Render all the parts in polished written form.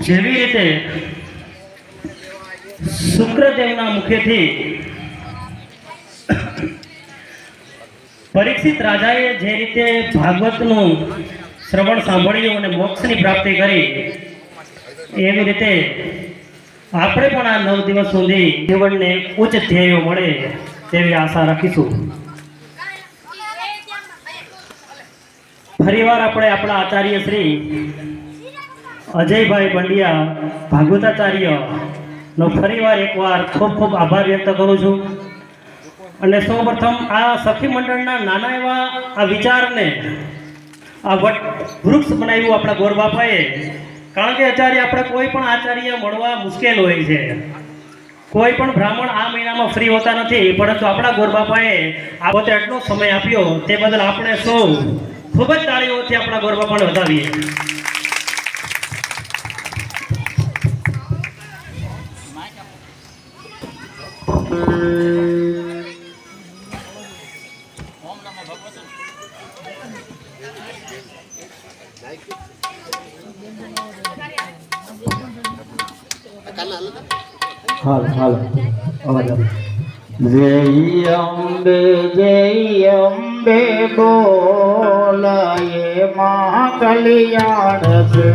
જેવી રીતે શુક્રદેવના મુખેથી પરીક્ષિત રાજાએ જે રીતે ભાગવતનું શ્રવણ સાંભળ્યું અને મોક્ષની પ્રાપ્તિ કરી, એવી રીતે આપણે પણ આ 9 દિવસ સુધી જીવનને ઉચ્ચ ધ્યેયો મળે તેવી આશા રાખીશું. ફરીવાર આપણે આપણા આચાર્ય શ્રી અજયભાઈ પંડ્યા ભાગવતાચાર્યનો ફરીવાર એકવાર ખૂબ ખૂબ આભાર વ્યક્ત કરું છું. અને સૌપ્રથમ આ સખી મંડળના નાના એવા આ વિચારને આ વૃક્ષ બનાવ્યું આપણા ગોરબાપાએ. કારણ કે આચાર્ય આપણે કોઈ પણ આચાર્ય મળવા મુશ્કેલ હોય છે. કોઈ પણ બ્રાહ્મણ આ મહિનામાં ફ્રી હોતા નથી, પરંતુ આપણા ગોરબાપાએ આ પોતે આટલો સમય આપ્યો તે બદલ આપણે સૌ ખૂબ જ તાળીઓથી આપણા ગોરબાપાને વધાવીએ. હાલ હાલ અવાજ આવે. જય અંબે બોલાય મા કલ્યાણ છે.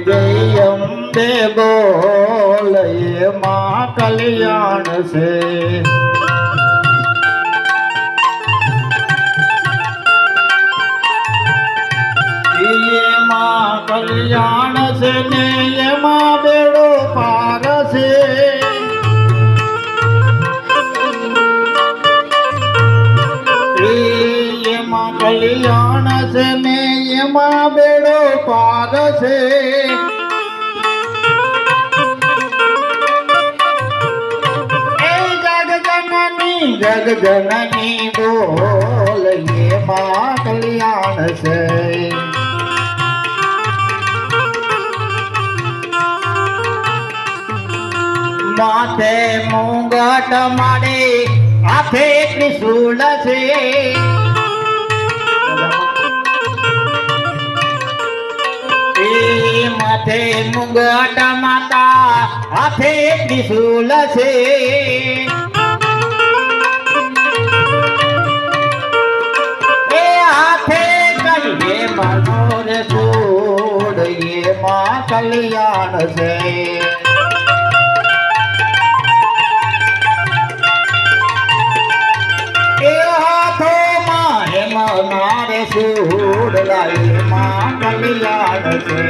જય અંબે બોલાય મા કલ્યાણ છે. કલ્યાણ છે ને એમાં બેડો પાર છે. એમાં કલ્યાણ છે ને એમાં બેડો પાર છે. એ જગજનની બોલ એમાં કલ્યાણ છે. માથે મુંગટ માડે હાથે ત્રિશૂળ છે. એ માથે મુંગટ માતા હાથે ત્રિશૂળ છે. એ હાથે કરીએ મનોર છોડ એમાં કલ્યાણ છે. મારે સૂડ લાય માં કલ્યાણ છે.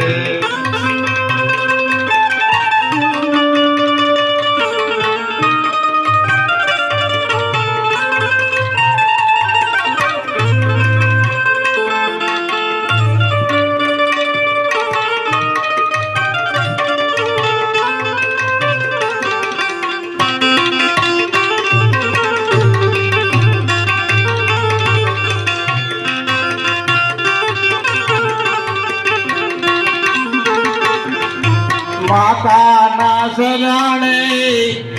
માતાના શરણે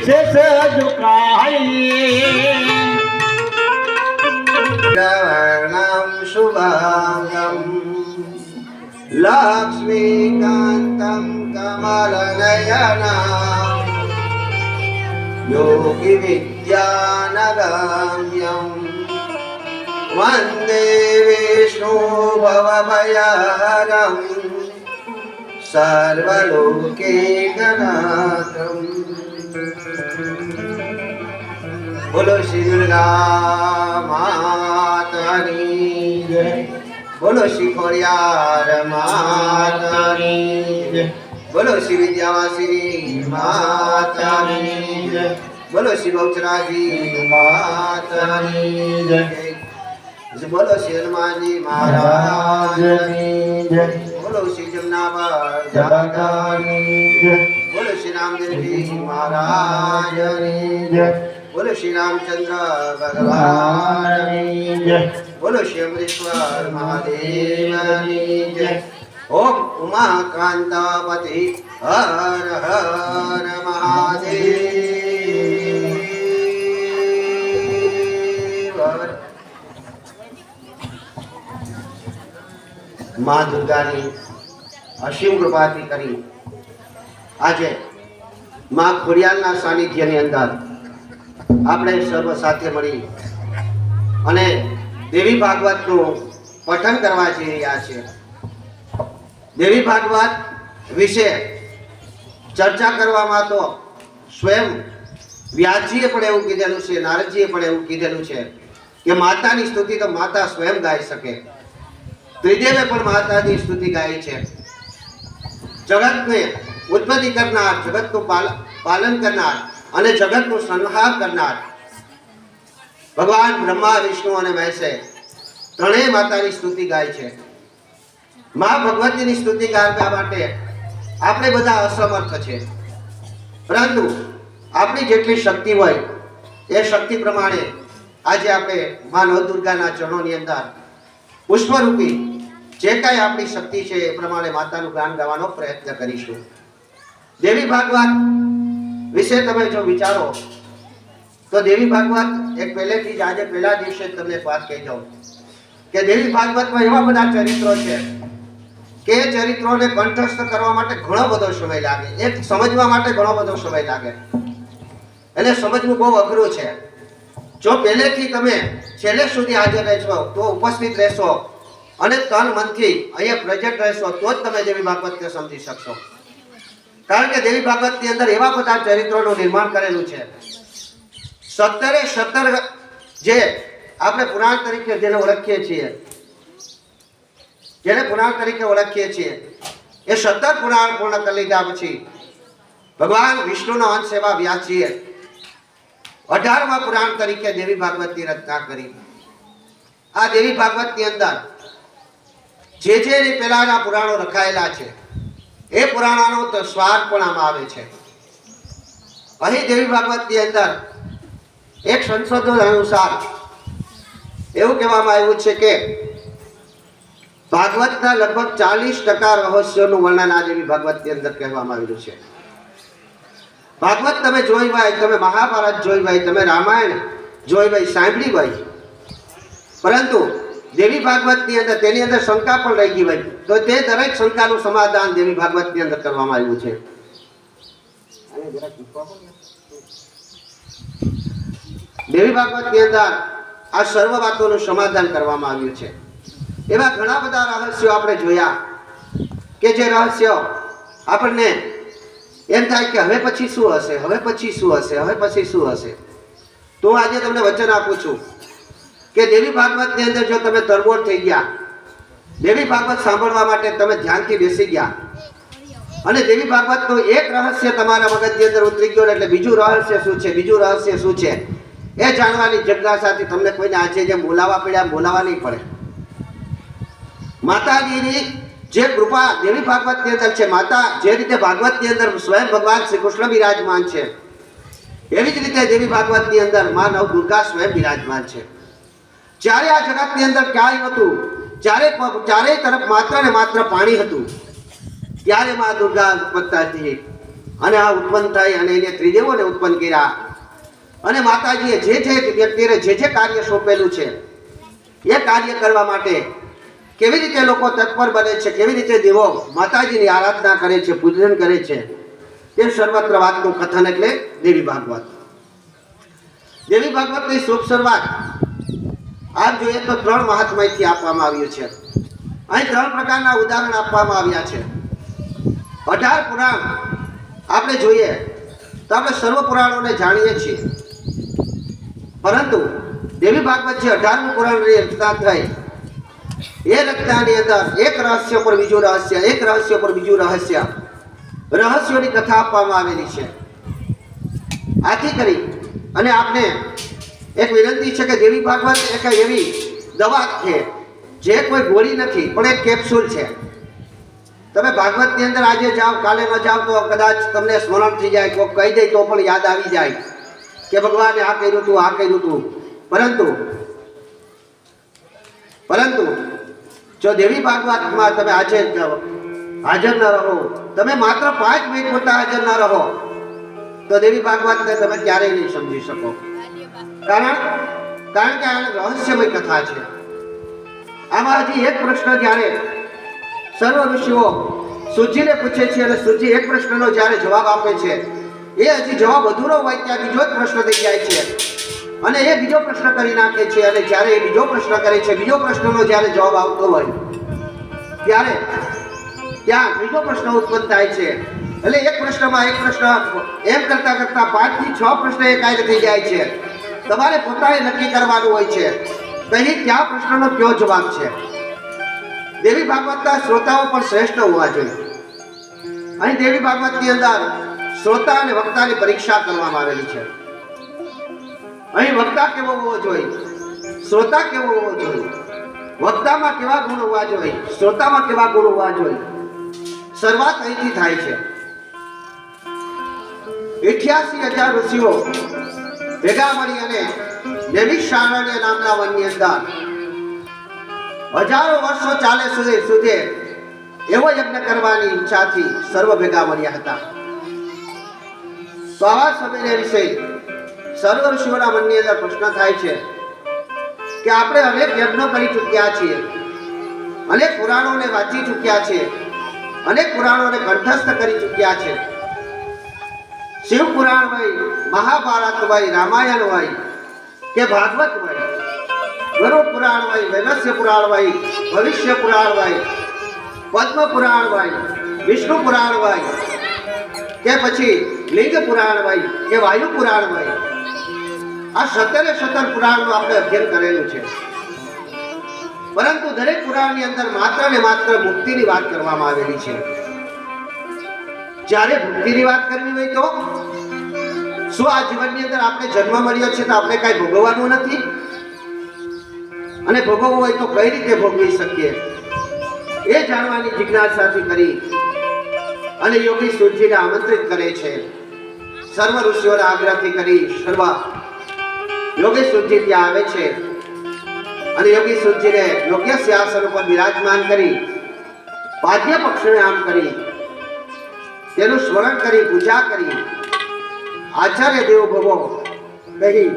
શેષ ઝુકાઈએ. વર્ણમ શુભાંગમ લક્ષ્મીકાંતમ કમલનયનમ યોગી વિદ્યાનગમ્યમ વંદે વિષ્ણુ ભવભયહરમ सर्वलोकैकनाथं. बोलो श्री दुर्गा मातानी जय. बोलो श्री खोड़ियार मातानी जय. बोलो श्री विद्यावासिनी मातानी जय. बोलो श्री बहुचराजी मातानी जय. बोलो श्री हनुमान जी महाराज जय. बोलो श्री जमुनावर दादानी जय. बोलो श्री रामदेव जी महाराज जय. बोलो श्री रामचंद्र भगवान जय. बोलो श्री अमरेश्वर महादेव जय. ओम उमाकांतपति हर हर महादेव. મા દુર્ગાની અસીમ કૃપાથી કરી આજે મા ખોડિયારના સાનિધ્યની અંદર આપણે સર્વ સાથે મળી અને દેવી ભાગવતનું પઠન કરવા જઈ રહ્યા છે. દેવી ભાગવત વિશે ચર્ચા કરવામાં તો સ્વયં વ્યાસજીએ પણ એવું કીધેલું છે, નારદજીએ પણ એવું કીધેલું છે કે માતાની સ્તુતિ તો માતા સ્વયં ગાઈ શકે. ત્રિદેવે પણ માતાની સ્તુતિ ગાઈ છે. જગતને ઉત્પત્તિ કરનાર, જગતનું પાલન કરનાર અને જગતનું સંહાર કરનાર ભગવાન બ્રહ્મા, વિષ્ણુ અને મહેશે ત્રણેય માતાની સ્તુતિ ગાય છે. મા ભગવતીની સ્તુતિ ગાવા માટે આપણે બધા અસમર્થ છે, પરંતુ આપણી જેટલી શક્તિ હોય એ શક્તિ પ્રમાણે આજે આપણે મા નવદુર્ગાના ચરણોની અંદર પુષ્પરૂપી જે કાંઈ આપણી શક્તિ છે એ પ્રમાણે માતાનું ગાન ગાવાનો પ્રયત્ન કરીશું. દેવી ભાગવત વિશે તમે જો વિચારો તો દેવી ભાગવત એક પહેલેથી જ આજે પહેલા દિવસે તમને એક વાત કહી જાઉં કે દેવી ભાગવતમાં એવા બધા ચરિત્રો છે કે એ ચરિત્રોને કંઠસ્થ કરવા માટે ઘણો બધો સમય લાગે, એક સમજવા માટે ઘણો બધો સમય લાગે. એને સમજવું બહુ અઘરું છે. જો પહેલેથી તમે છેલ્લે સુધી હાજર રહેશો, તો ઉપસ્થિત રહેશો અને તન મનથી અહીંયા પ્રેઝન્ટ રહેશો, તો જ તમે દેવી ભાગવતને સમજી શકશો. કારણ કે દેવી ભાગવતની અંદર એવા બધા ચરિત્રોનું નિર્માણ કરેલું છે. 17 જે આપણે પુરાણ તરીકે જેને ઓળખીએ છીએ એ 17 પુરાણ પૂર્ણ કરી લીધા પછી ભગવાન વિષ્ણુનો અંશ એવા વ્યાસજીએ 18મા પુરાણ તરીકે દેવી ભાગવતની રચના કરી. આ દેવી ભાગવતની અંદર જે પહેલાના પુરાણો રખાયેલા છે એ પુરાણોનો તો સ્વાદ પણ આમાં આવે છે. અહીં દેવી ભાગવતની અંદર એક સંશોધન અનુસાર એવું કહેવામાં આવ્યું છે કે ભાગવતના લગભગ 40% રહસ્યોનું વર્ણન આ દેવી ભાગવતની અંદર કહેવામાં આવેલું છે. ભાગવત તમે જોઈ હોય, તમે મહાભારત જોઈ હોય, તમે રામાયણ જોઈ હોય, સાંભળી હોય, પરંતુ દેવી ભાગવતની અંદર તેની અંદર શંકા પણ રહી ગઈ હોય તો તે દરેક શંકાનું સમાધાન દેવી ભાગવતની અંદર કરવામાં આવ્યું છે. દેવી ભાગવતની અંદર આ સર્વ વાતોનું સમાધાન કરવામાં આવ્યું છે. એવા ઘણા બધા રહસ્યો આપણે જોયા કે જે રહસ્યો આપણને એમ થાય કે હવે પછી શું હશે, હવે પછી શું હશે, હવે પછી શું હશે. તો આજે તમને વચન આપું છું કે દેવી ભાગવતની અંદર જો તમે તરબોળ થઈ ગયા, દેવી ભાગવત સાંભળવા માટે તમે ધ્યાનથી બેસી ગયા અને દેવી ભાગવતનું એક રહસ્ય તમારા મગજની અંદર ઉતરી ગયો એટલે બીજું રહસ્ય શું છે, બીજું રહસ્ય શું છે એ જાણવાની જિજ્ઞાસાથી તમને કોઈને આજે જેમ બોલાવવા પડ્યા બોલાવવા નહીં પડે. માતાજીની જે કૃપા દેવી ભાગવતની અંદર છે, માતા જે રીતે ભાગવતની અંદર સ્વયં ભગવાન શ્રી કૃષ્ણ બિરાજમાન છે, એવી જ રીતે દેવી ભાગવતની અંદર મા નવ દુર્ગા સ્વયં બિરાજમાન છે. જ્યારે આ જગતની અંદર ક્યાંય નહોતું, ચારે તરફ માત્ર ને માત્ર પાણી હતું, ત્યારે મા દુર્ગા ઉત્પન્ન થઈ અને આ ઉત્પન્ન થઈ અને એને ત્રિદેવોને ઉત્પન્ન કર્યા. અને માતાજીએ જે વ્યક્તિને જે કાર્ય સોંપેલું છે એ કાર્ય કરવા માટે કેવી રીતે લોકો તત્પર બને છે, કેવી રીતે દેવો માતાજીની આરાધના કરે છે, પૂજન કરે છે, તે સર્વત્ર વાતનું કથન એટલે દેવી ભાગવત. દેવી ભાગવતની શુભ શરૂઆત આપ જોઈએ તો 3 મહાત્મયથી આપવામાં આવ્યું છે. અહીં 3 પ્રકારના ઉદાહરણ આપવામાં આવ્યા છે. 18 પુરાણ આપણે જોઈએ તો આપણે સર્વ પુરાણોને જાણીએ છીએ, પરંતુ દેવી ભાગવત જે 18મું પુરાણની રચના થઈ એ રચનાની અંદર એક રહસ્ય પર બીજું રહસ્ય, એક રહસ્ય પર બીજું રહસ્ય, રહસ્યોની કથા આપવામાં આવેલી છે. આથી કરી અને આપણે એક વિનંતી છે કે દેવી ભાગવત એક એવી દવા છે જે કોઈ ગોળી નથી પણ એક કેપ્સ્યુલ છે. તમે ભાગવતની અંદર આજે જાઓ, કાલે ન જાઓ તો કદાચ તમને સ્મરણ થઈ જાય, કોઈ કહી દે તો પણ યાદ આવી જાય કે ભગવાને આ કર્યું હતું, આ કર્યું હતું. પરંતુ જો દેવી ભાગવતમાં તમે હાજર ન રહો, તમે માત્ર 5 મિનિટ પૂરતા હાજર ન રહો તો દેવી ભાગવતને તમે ક્યારેય નહીં સમજી શકો. કારણ કે આ રહસ્યમય કથા છે. આમાં હજી એક પ્રશ્ન જ્યારે સર્વ ઋષિઓ સૂર્યને પૂછે છે અને સૂર્ય એક પ્રશ્નનો જ્યારે જવાબ આપે છે એ હજી જવાબ અધૂરો હોય ત્યાં બીજો જ પ્રશ્ન થઈ જાય છે અને એ બીજો પ્રશ્ન કરી નાખે છે અને જ્યારે એ બીજો પ્રશ્ન કરે છે બીજો પ્રશ્નનો જ્યારે જવાબ આવતો હોય ત્યારે ત્યાં બીજો પ્રશ્ન ઉત્પન્ન થાય છે એટલે એક પ્રશ્નમાં એક પ્રશ્ન એમ કરતા કરતા 5 થી 6 પ્રશ્ન એકાએક થઈ જાય છે. તમારે પોતાએ નક્કી કરવાનું હોય છે કઈ કયા પ્રશ્નનો કયો જવાબ છે. દેવી ભાગવતના શ્રોતાઓ પણ શ્રેષ્ઠ હોવા જોઈએ. અહીં દેવી ભાગવતની અંદર શ્રોતા અને વક્તાની પરીક્ષા કરવામાં આવેલી છે. અહીં વક્તા કેવો હોવો જોઈએ, શ્રોતા કેવો હોવો જોઈએ, વક્તામાં કેવા ગુણ હોવા જોઈએ, શ્રોતામાં કેવા ગુણ હોવા જોઈએ. શરૂઆત અહીંથી થાય છે. 88,000 ઋષિઓ ભેગા મળી અને નૈમિષારણ્ય નામના વનની અંદર હજારો વર્ષો ચાલે સુધી એવો યજ્ઞ કરવાની ઈચ્છાથી સર્વ ભેગા મળ્યા હતા. તો આવા સમયને વિશે સર્વ ઋષિઓના મનની અંદર પ્રશ્ન થાય છે કે આપણે અનેક યજ્ઞો કરી ચૂક્યા છીએ, અનેક પુરાણોને વાંચી ચૂક્યા છીએ, અનેક પુરાણોને કંઠસ્થ કરી ચૂક્યા છે. શિવ પુરાણ હોય, મહાભારત હોય, રામાયણ હોય કે ભાગવત હોય, ગરુડ પુરાણ હોય, વૈવસ્ય પુરાણ હોય, ભવિષ્ય પુરાણ હોય, પદ્મ પુરાણ હોય, વિષ્ણુ પુરાણ હોય કે પછી લિંગ પુરાણ હોય કે વાયુ પુરાણ હોય, આ 17 પુરાણનું આપણે અધ્યયન કરેલું છે. પરંતુ દરેક પુરાણની અંદર માત્ર ને માત્ર મુક્તિની વાત કરવામાં આવેલી છે. જ્યારે મુક્તિની વાત કરવી હોય તો શું આ જીવનની અંદર આપણે જન્મ મળ્યો છે તો આપણે કાંઈ ભોગવવાનું નથી? અને ભોગવવું હોય તો કઈ રીતે ભોગવી શકીએ એ જાણવાની જિજ્ઞાસાથી કરી અને યોગી સૂર્યને આમંત્રિત કરે છે. સર્વ ઋષિઓના આગ્રહથી કરી સર્વ યોગી સૂર્ય ત્યાં આવે છે અને યોગી સૂર્યને યોગ્ય સિંહાસન ઉપર બિરાજમાન કરી પાદ્ય પક્ષને આમ કરી તેનું સ્મરણ કરી પૂજા કરી આચાર્ય દેવો ભવો કહી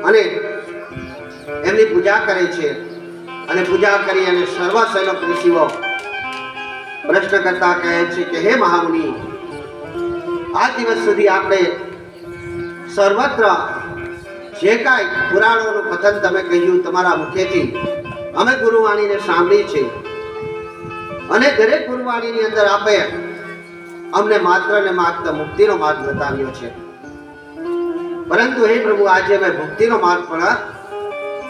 અને એમની પૂજા કરે છે. અને પૂજા કરી અને સર્વ સૈનિક ઋષિઓ પ્રશ્ન કરતા કહે છે કે હે મહામુનિ, આ દિવસ સુધી આપણે સર્વત્ર જે કાંઈ પુરાણોનું કથન તમે કહ્યું તમારા મુખેથી અમે ગુરુવાણીને સાંભળી છે અને દરેક ગુરુવાણીની અંદર આપે અમને માત્ર ને માત્ર મુક્તિનો માર્ગ બતાવ્યો છે. પરંતુ હે પ્રભુ, આજે અમે મુક્તિનો માર્ગ પણ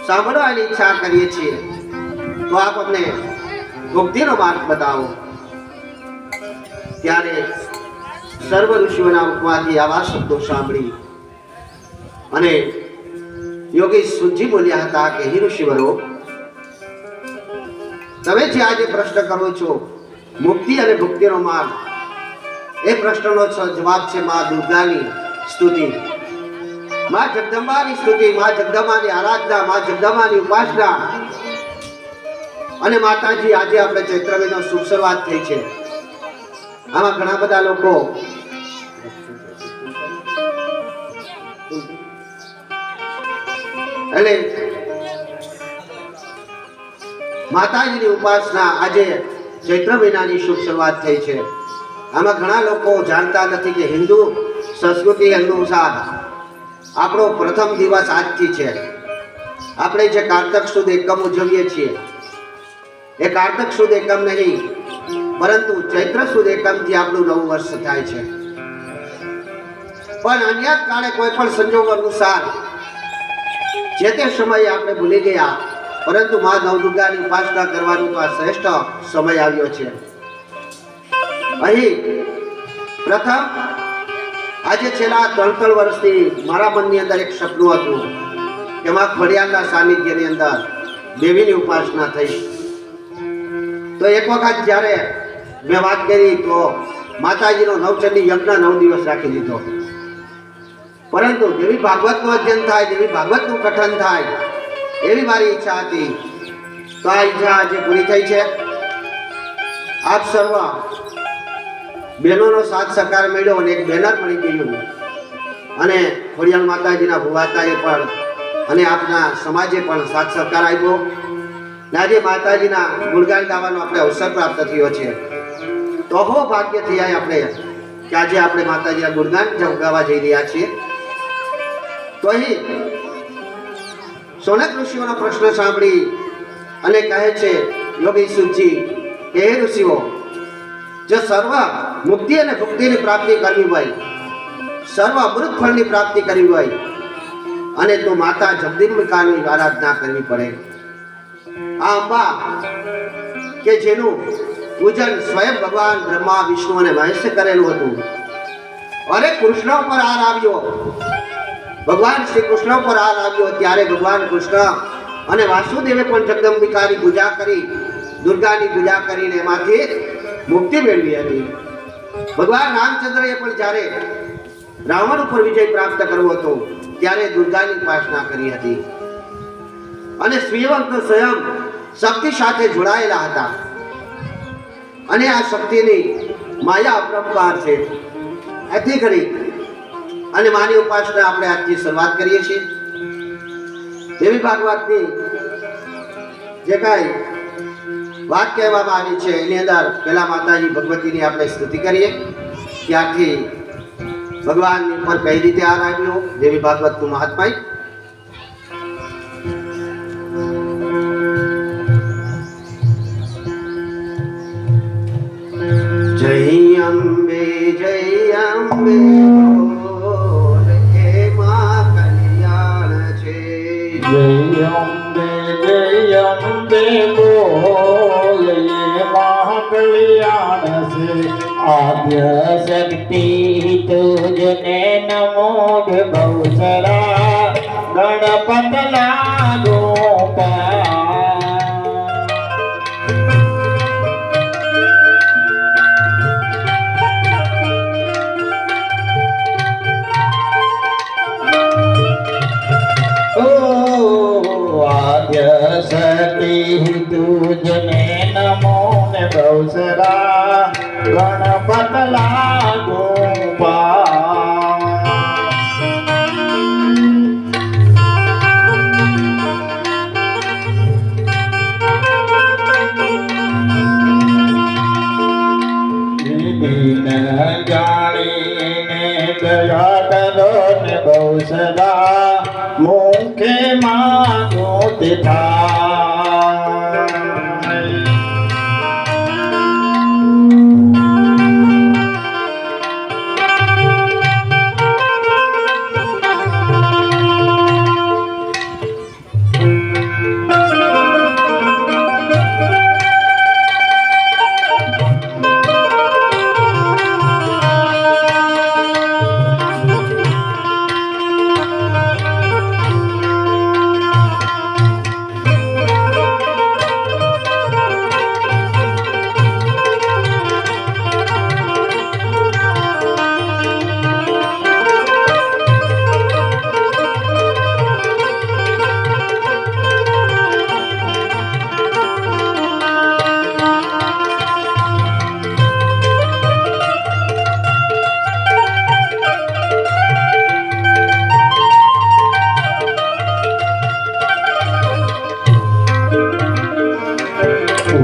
સાંભળવાની ઈચ્છા કરીએ છીએ, તો આપ અમને મુક્તિનો માર્ગ બતાવો. ત્યારે સર્વ ઋષિઓના મુખમાંથી આવા શબ્દો સાંભળી અને યોગી સૂર્ય બોલ્યા હતા કે હે ઋષિવરો, તમે જે આજે પ્રશ્ન કરો છો મુક્તિ અને ભુક્તિનો માર્ગ, એ પ્રશ્નનો જવાબ છે મા દુર્ગાની સ્તુતિ, મા જગદંબાની સ્તુતિ, મા જગદંબાની આરાધના, મા જગદંબાની ઉપાસના. અને માતાજી આજે આપણે ચૈત્ર મહિનો શુભ શરૂઆત થઈ છે. આમાં ઘણા બધા લોકો એટલે માતાજીની ઉપાસના આજે ચૈત્ર મહિનાની શુભ શરૂઆત થઈ છે. આમાં ઘણા લોકો જાણતા નથી કે હિન્દુ સંસ્કૃતિ અનુસાર આપણો પ્રથમ દિવસ આજથી છે. આપણે જે કારતક સુદ એકમ ઉજવીએ છીએ એ કારતક સુદ એકમ નહીં પરંતુ ચૈત્ર સુદ એકમથી આપણું નવું વર્ષ થાય છે. પણ અન્ય કાળે કોઈ પણ સંજોગ અનુસાર જે તે સમયે આપણે ભૂલી ગયા, પરંતુ મા નવદુર્ગાની ઉપાસના કરવાનો તો આ શ્રેષ્ઠ સમય આવ્યો છે. અહીં પ્રથમ આજે છેલ્લા 3 વર્ષથી મારા મનની અંદર એક સપનું હતું કે મા ખોડિયારના સાનિધ્યની અંદર દેવીની ઉપાસના થઈ. તો એક વખત જ્યારે મેં વાત કરી તો માતાજીનો નવચંડી યજ્ઞ 9 દિવસ રાખી દીધો. પરંતુ દેવી ભાગવતનું અધ્યયન થાય, દેવી ભાગવતનું કથન થાય એવી મારી ઈચ્છા હતી. તો આ ઈચ્છા આજે પૂરી થઈ છે. આપ સર્વ બહેનોનો સાથ સહકાર મળ્યો અને એક બેનર મળી ગયું અને ખોડિયાર માતાજીના ભુવાતાએ પણ અને આપના સમાજે પણ સાથ સહકાર આપ્યો ને આજે માતાજીના ગુણગાન ગાવાનો આપણે અવસર પ્રાપ્ત થયો છે. તો હો ભાગ્ય થયા આપણે કે આજે આપણે માતાજીના ગુણગાન ગાવા જઈ રહ્યા છીએ. તો અહીં સોનક ઋષિઓનો પ્રશ્ન સાંભળી અને કહે છે યોગી સુજી કે હે ઋષિઓ, જો સર્વ મુક્તિ અને ભુક્તિની પ્રાપ્તિ કરવી હોય, સર્વ અમૃત ફળની પ્રાપ્તિ કરવી હોય અને તો માતા જગદંબિકાની આરાધના કરવી પડે. આ અંબા કે જેનું પૂજન સ્વયં ભગવાન બ્રહ્મા વિષ્ણુ અને મહેશે કરેલું હતું. અરે કૃષ્ણ ઉપર હાર આવ્યો, ભગવાન શ્રી કૃષ્ણ ઉપર હાર આવ્યો ત્યારે ભગવાન કૃષ્ણ અને વાસુદેવે પણ જગદંબિકાની પૂજા કરી, દુર્ગાની પૂજા કરીને એમાંથી મુક્તિ મેળવી હતી. ભગવાન રામચંદ્રએ પણ જ્યારે રાવણ ઉપર વિજય પ્રાપ્ત કરવો હતો ત્યારે દુર્ગાની ઉપાસના કરી હતી અને સ્વયં શક્તિ સાથે જોડાયેલા હતા. અને આ શક્તિની માયા અપરંપાર છે. એથી કરી અને માની ઉપાસના આપણે આજથી શરૂઆત કરીએ છીએ. દેવી ભાગવતની જે કાંઈ વાત કહેવામાં આવી છે એની અંદર પહેલા માતાજી ભગવતીની આપણે સ્તુતિ કરીએ. ત્યારથી ભગવાનની ઉપર કઈ રીતે હાર આવ્યો, દેવી ભાગવતનું મહાત્મય. જય અંબે બોલ હે માં કલ્યાણ છે. જય અંબે બોલ એ મહાકલ્યાણ છે. आद्य शक्ति तुझने नमो बहुसरा गणपत लागो आद्य शक्ति तुझने नमो बहुसरा गणपत लागो दिन जाने गया करो ने बहुसरा मुखे मांगो था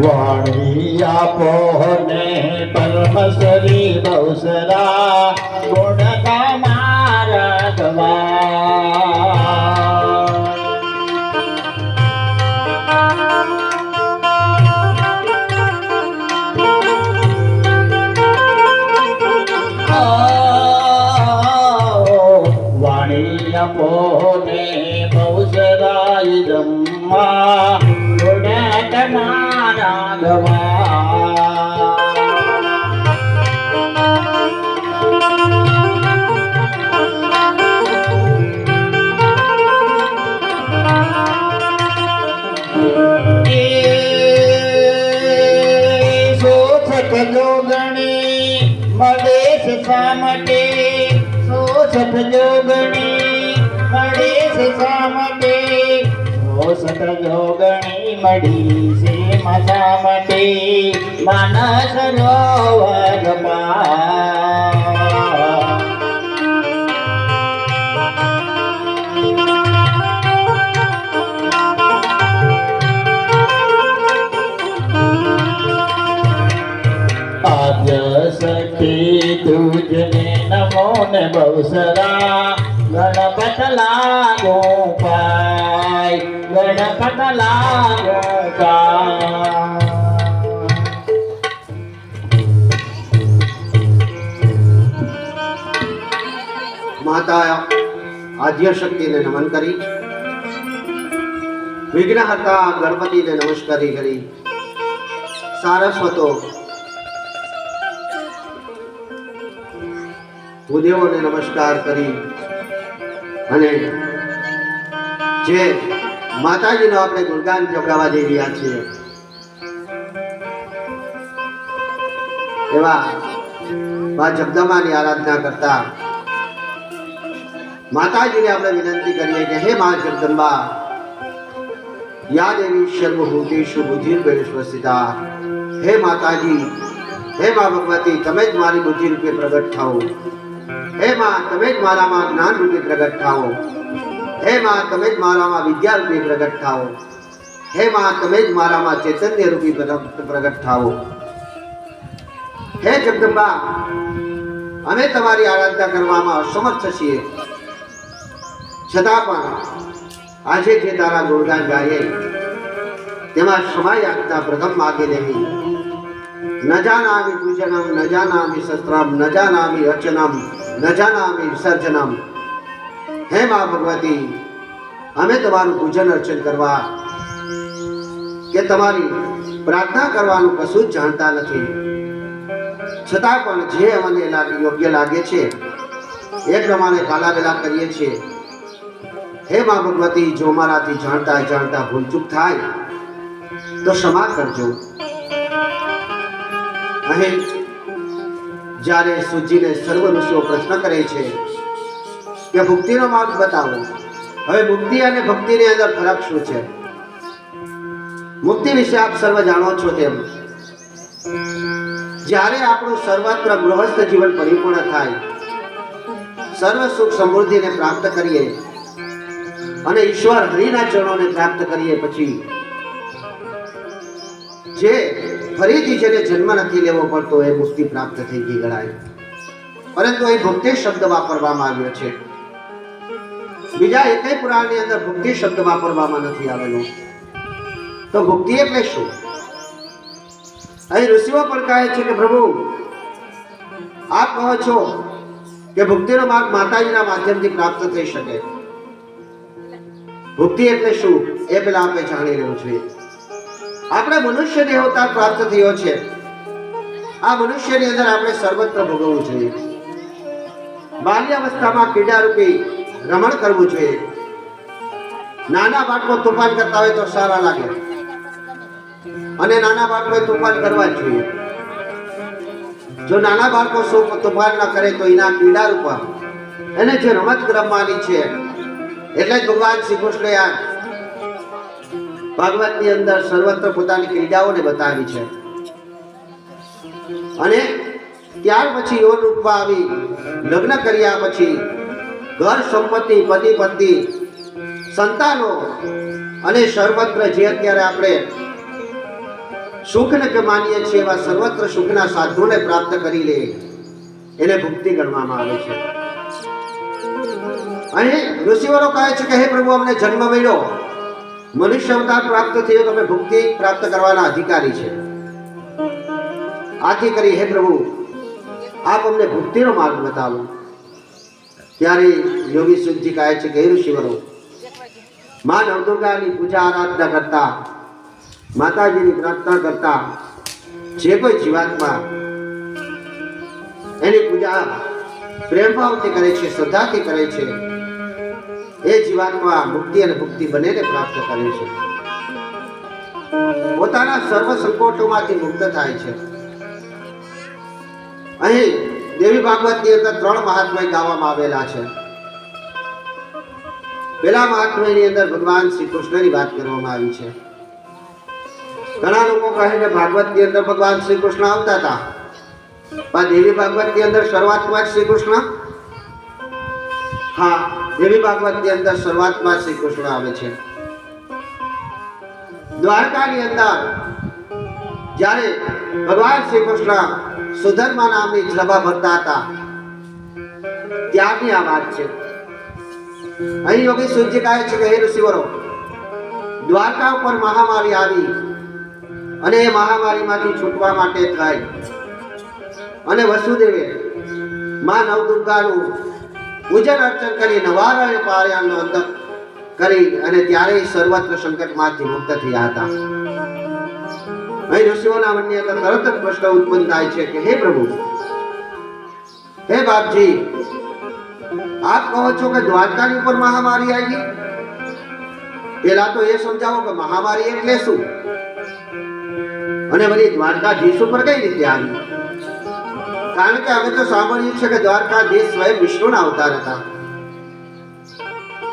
वाणिया पोहने परमश्वरी बहुसरा गुण का मारगवा वाणिया पोहने बहुसरा इदम्मा गुण मारागवा सोचत जोगणी मदेश सामटे सोचत जोगणी मदेश सामटे सोचत जोगणी मडी से मसामटे मानस रोवगमा ને બહુસરા ગણપત લાગો પાય ગણપત લાગો પાય માતા આદ્ય શક્તિને નમન કરી, વિઘ્નહર્તા ગણપતિને નમસ્કારી કરી, સારસ્વતો ભૂદેવોને નમસ્કાર કરી અને જે માતાજીનો આપણે ગુણગાન જગાવવા જઈ રહ્યા છીએ એવા મા જગદંબાની આરાધના કરતા માતાજીને આપણે વિનંતી કરીએ કે હે મા જગદંબા, યા દેવી સર્વભૂતેષુ બુદ્ધિર્ભેણ સ્વસ્થિતા, હે માતાજી, હે મા ભગવતી, તમે જ મારી બુદ્ધિ રૂપે પ્રગટ થાઓ. હે મા, તમે જ મારામાં જ્ઞાન રૂપે પ્રગટ થાઓ. હે મા, તમે જ મારામાં વિદ્યા રૂપે પ્રગટ થાઓ. હે મા, તમે જ મારામાં ચૈતન્ય રૂપી પ્રગટ થાઓ. હે જગદંબા, અમે તમારી આરાધના કરવામાં અસમર્થ છીએ, છતાં પણ આજે જે તારા ગુણગાન ગાઈએ તેમાં સમય આપતા પ્રથમ માગે નહીં. ન જાનામિ પૂજનમ, ન જાનામિ શસ્ત્રમ, ન જાનામિ અર્ચનમ, ન જાનામિ વિસર્જનમ. હે મા ભગવતી, અમે તમારું પૂજન અર્ચન કરવા કે તમારી પ્રાર્થના કરવાનું કશું જ જાણતા નથી, છતાં પણ જે અમને યોગ્ય લાગે છે એ પ્રમાણે કાલાવેલા કરીએ છીએ. હે મા ભગવતી, જો મારાથી જાણતા જાણતા ભૂલચૂક થાય તો ક્ષમા કરજો. અહીં જ્યારે સૂજીને સર્વ ઋષિઓ પ્રશ્ન કરે છે કે ભક્તિનો માર્ગ બતાવો, હવે મુક્તિ અને ભક્તિની અંદર ફરક શું છે? મુક્તિ વિશે આપ સર્વ જાણો છો તેમ જ્યારે આપણું સર્વત્ર ગૃહસ્થ જીવન પરિપૂર્ણ થાય, સર્વ સુખ સમૃદ્ધિને પ્રાપ્ત કરીએ અને ઈશ્વર હરિના ચરણોને પ્રાપ્ત કરીએ પછી જે ફરીથી જેને જન્મ નથી લેવો પડતો એ મુક્તિ પ્રાપ્ત થઈ ગઈ ગણાય. પરંતુ અહીં ભક્તિ શબ્દ વાપરવામાં આવ્યો છે, બીજા એકેય પુરાણની અંદર ભક્તિ શબ્દ વાપરવામાં નથી આવેલો. તો ભક્તિ એટલે શું? અહીં ઋષિઓ પણ કહે છે કે પ્રભુ, આપ કહો છો કે ભક્તિનો માર્ગ માતાજીના માધ્યમથી પ્રાપ્ત થઈ શકે. ભક્તિ એટલે શું એ પેલા આપણે જાણી લેવું જોઈએ. આપણે મનુષ્ય દેહ અવતાર પ્રાપ્ત થયો છે, આ મનુષ્યની અંદર આપણે સર્વત્ર ભોગવવું જોઈએ. બાલ્યાવસ્થામાં ક્રીડા રૂપી રમણ કરવું જોઈએ. નાના બાળકો તોફાન કરતા હોય તો સારા લાગે અને નાના બાળકોએ તોફાન કરવા જ જોઈએ. જો નાના બાળકો તોફાન ન કરે તો એના ક્રીડા રૂપા એને જે રમત રમવાની છે, એટલે જ ભગવાન શ્રી કૃષ્ણએ ભાગવતની અંદર સર્વત્ર પોતાની ક્રીડાઓને બતાવી છે. અને ત્યાર પછી યોન રૂપમાં આવી લગ્ન કર્યા પછી ઘર સંપત્તિ, પતિ પત્ની, સંતાનો અને સર્વત્ર જે અત્યારે આપણે સુખને કે માનીએ છીએ એવા સર્વત્ર સુખના સાધનોને પ્રાપ્ત કરી લે એને ભક્તિ ગણવામાં આવે છે. અહીં ઋષિવરો કહે છે કે હે પ્રભુ, અમને જન્મ મળ્યો, મનુષ્ય અવતાર પ્રાપ્ત થયો, તમે ભક્તિ પ્રાપ્ત કરવાના અધિકારી છે. આથી કરી હે પ્રભુ, આપ અમને ભક્તિનો માર્ગ બતાવો. ત્યારે યોગી સુખજી કહે છે કે હે ઋષિવરો, મા નવદુર્ગાની પૂજા આરાધના કરતા, માતાજીની પ્રાર્થના કરતા જે કોઈ જીવાત્મા એની પૂજા પ્રેમ ભાવથી કરે છે, શ્રદ્ધાથી કરે છે, એ જીવાત્મા મુક્તિ અને ભક્તિ બંનેને પ્રાપ્ત કરે છે. પોતાના સર્વ સંકોટોમાંથી મુક્ત થાય છે. અહીં દેવી ભાગવતની અંદર 3 મહાત્મય ગાવામાં આવેલા છે. પહેલા મહાત્મયની અંદર ભગવાન શ્રી કૃષ્ણની વાત કરવામાં આવી છે. ઘણા લોકો કહે કે ભાગવતની અંદર ભગવાન શ્રી કૃષ્ણ આવતા હતા, પણ દેવી ભાગવતની અંદર શરૂઆતમાં જ શ્રી કૃષ્ણ, હા, દેવી ભાગવતની અંદર શરૂઆતમાં શ્રી કૃષ્ણ આવે છે. દ્વારકાની અંદર જ્યારે ભગવાન શ્રી કૃષ્ણ સુધર્મા નામની સભા ભરતા હતા ત્યારની આ વાત છે. અહીં યોગી સૂર્ય કહે છે કે હે ઋષિવરો, દ્વારકા ઉપર મહામારી આવી અને એ મહામારીમાંથી છૂટવા માટે થાય અને વસુદેવે માં નવદુર્ગાનું પૂજન અર્ચન કરી નવારણ પારાયણનો અંત કરી અને ત્યારે સર્વત્ર સંકટમાંથી મુક્ત થયા હતા. અહીં ઋષિઓના મનની અંદર તરત જ પ્રશ્ન ઉત્પન્ન થાય છે કે હે પ્રભુ, હે બાપજી, આપ કહો છો કે દ્વારકાની ઉપર મહામારી આવી. પેલા તો એ સમજાવો કે મહામારી એટલે શું અને વળી દ્વારકાધીશ ઉપર કઈ રીતે આવી? કારણ કે અમે તો સાંભળ્યું છે કે દ્વારકાધીશ સ્વયં વિષ્ણુના અવતાર હતા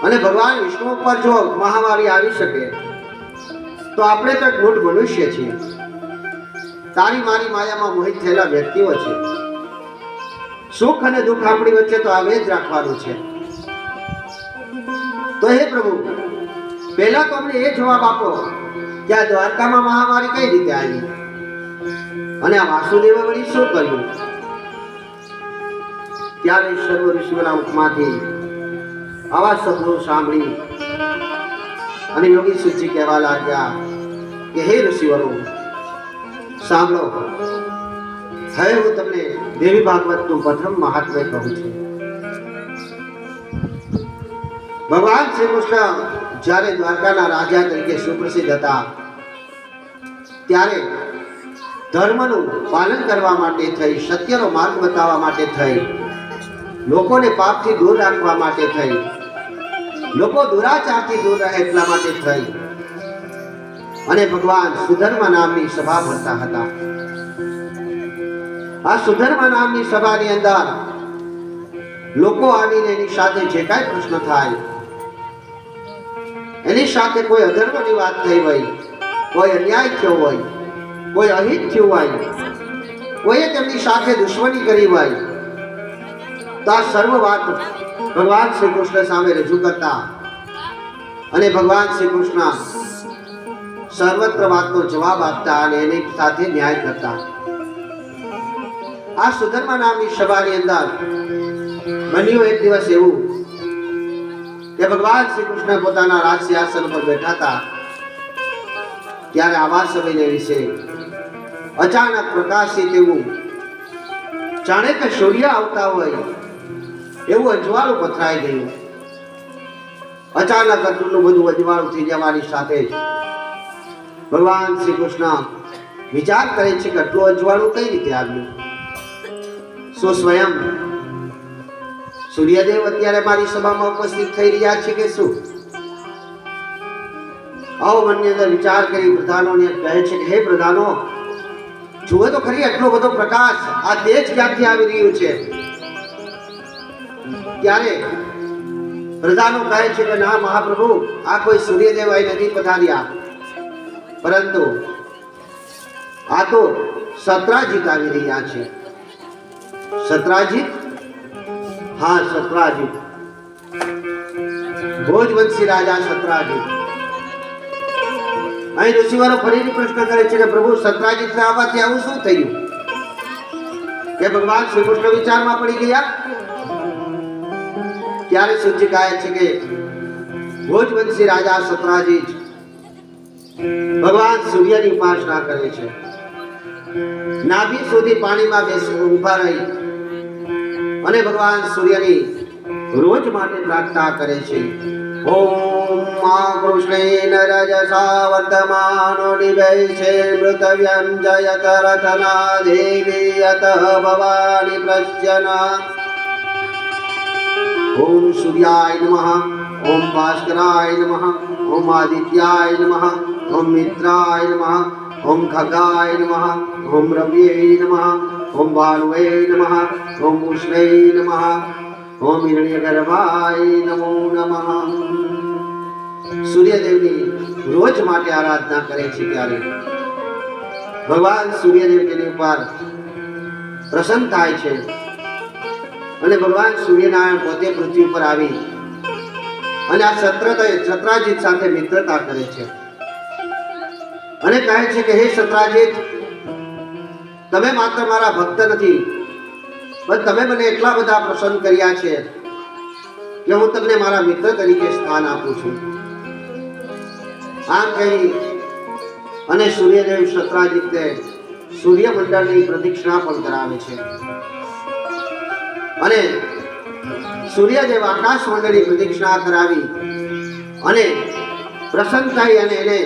અને ભગવાન વિષ્ણુ ઉપર જો મહામારી આવી શકે તો આપણે તો મૂળ મનુષ્ય છીએ, તારી મારી માયામાં મોહિત થયેલા વ્યક્તિઓ છે. સુખ અને દુઃખ આપણી વચ્ચે તો આવે જ રાખવાનું છે. તો હે પ્રભુ, પહેલા તો અમને એ જવાબ આપો કે આ દ્વારકામાં મહામારી કઈ રીતે આવી અને આ વાસુદેવે વળી શું કર્યું? ત્યારે સર્વ ઋષિઓના મુખમાંથી આવા શબ્દો સાંભળી અને યોગી સૂચિ કહેવા લાગ્યા કે હે ઋષિવરો, સાંભળો, હવે હું તમને દેવી ભાગવતનું પ્રથમ મહાત્મ્ય કહું છું. ભગવાન શ્રી કૃષ્ણ જ્યારે દ્વારકાના રાજા તરીકે સુપ્રસિદ્ધ હતા ત્યારે ધર્મનું પાલન કરવા માટે થઈ, સત્યનો માર્ગ બતાવવા માટે થઈ, લોકોને પાપથી દૂર રાખવા માટે થઈ, લોકો દુરાચારથી દૂર રહે એટલા માટે થઈ અને ભગવાન સુધર્મા નામની સભા ભરતા હતા. આ સુધર્મા નામની સભાની અંદર લોકો આવીને એની સાથે જે કાંઈ પ્રશ્ન થાય, એની સાથે કોઈ અધર્મની વાત થઈ હોય, કોઈ અન્યાય થયો હોય, કોઈ અહિત થયું હોય, કોઈએ તેમની સાથે દુશ્મની કરી હોય, તો આ સર્વ વાત ભગવાન શ્રી કૃષ્ણ સામે રજૂ કરતા અને ભગવાન શ્રી કૃષ્ણ સર્વત્ર વાતનો જવાબ આપતા અને એની સાથે ન્યાય કરતા. આ સુધર્મા નામની સભાની અંદર બન્યું એક દિવસ એવું કે ભગવાન શ્રી કૃષ્ણ પોતાના રાજ સિંહાસન પર બેઠા હતા. ત્યારે આવા સમયને વિશે અચાનક પ્રકાશિત એવું, જાણે કે સૂર્ય આવતા હોય એવું અજવાળું પથરાઈ ગયું. અચાનક આટલું બધું અજવાળું થઈ જવાની સાથે જ ભગવાન શ્રી કૃષ્ણ વિચાર કરે છે કે આટલું અજવાળું કઈ રીતે આવ્યું? શું સ્વયં સૂર્યદેવ અત્યારે મારી સભામાં ઉપસ્થિત થઈ રહ્યા છે કે શું? આવો મનની અંદર વિચાર કરી પ્રધાનોને કહે છે કે હે પ્રધાનો, જુઓ તો ખરી આટલો બધો પ્રકાશ, આ તેજ ક્યાંથી આવી રહ્યું છે? ત્યારે પ્રધાનો કહે છે કે ના મહાપ્રભુ, આ કોઈ સૂર્યદેવ અહીં નથી પધાર્યા, પરંતુ આ તો સત્રાજીત આવી રહ્યા છે. સત્રાજીત? હા, સત્રાજીત, ભોજવંશી રાજા સત્રાજીત. અહીં ઋષિવારો ફરીથી પ્રશ્ન કરે છે કે પ્રભુ, સત્રાજીત આવવાથી આવું શું થયું કે ભગવાન શ્રી કૃષ્ણ વિચારમાં પડી ગયા? ત્યારે સૂચિ કહે છે કે ભોજવંશી રાજા સત્રાજીત ભગવાન સૂર્યની ઉપાસના કરે છે. નાભી સુધી પાણીમાં બેસી ઊભા રહી અને ભગવાન સૂર્યની રોજ માટે પ્રાર્થના કરે છે. ઓમ મા કૃષ્ણેન રજસા વર્તમાનો નિવૈશે મૃતવ્યં જયત રતના દેવી અત ભવાની પ્રશ્યના. ઓમ સૂર્યાય નમઃ, ઓમ ભાસ્કરાય નમઃ, ઓમ આદિત્યાય નમઃ, ઓમ મિત્રાય નમઃ, ઓમ ખગાય નમઃ, ઓમ રવ્યે નમઃ, ઓમ ભાનુવે નમઃ, ઓમ ઉષ્ણે નમઃ, ઓમ હિરણ્યગર્ભાય નમો નમઃ. સૂર્યદેવની રોજ માટે આરાધના કરે છે. ત્યારે ભગવાન સૂર્યદેવ તેની ઉપર પ્રસન્ન થાય છે અને ભગવાન સૂર્યનારાયણ પોતે પૃથ્વી પર આવી અને આ સત્રાજીત સાથે મિત્રતા કરે છે અને કહે છે કે હે સત્રાજીત, તમે માત્ર મારા ભક્ત નથી, પણ તમે મને એટલા બધા પ્રસન્ન કર્યા છે કે હું તમને મારા મિત્ર તરીકે સ્થાન આપું છું. આમ કહી અને સૂર્યદેવ સત્રાજીતને સૂર્યમંડળની પ્રદક્ષિણા પણ કરાવે છે અને સૂર્યદેવ આકાશ મંડળની પ્રદક્ષિણા કરાવી અને પ્રસન્ન થઈ અને એને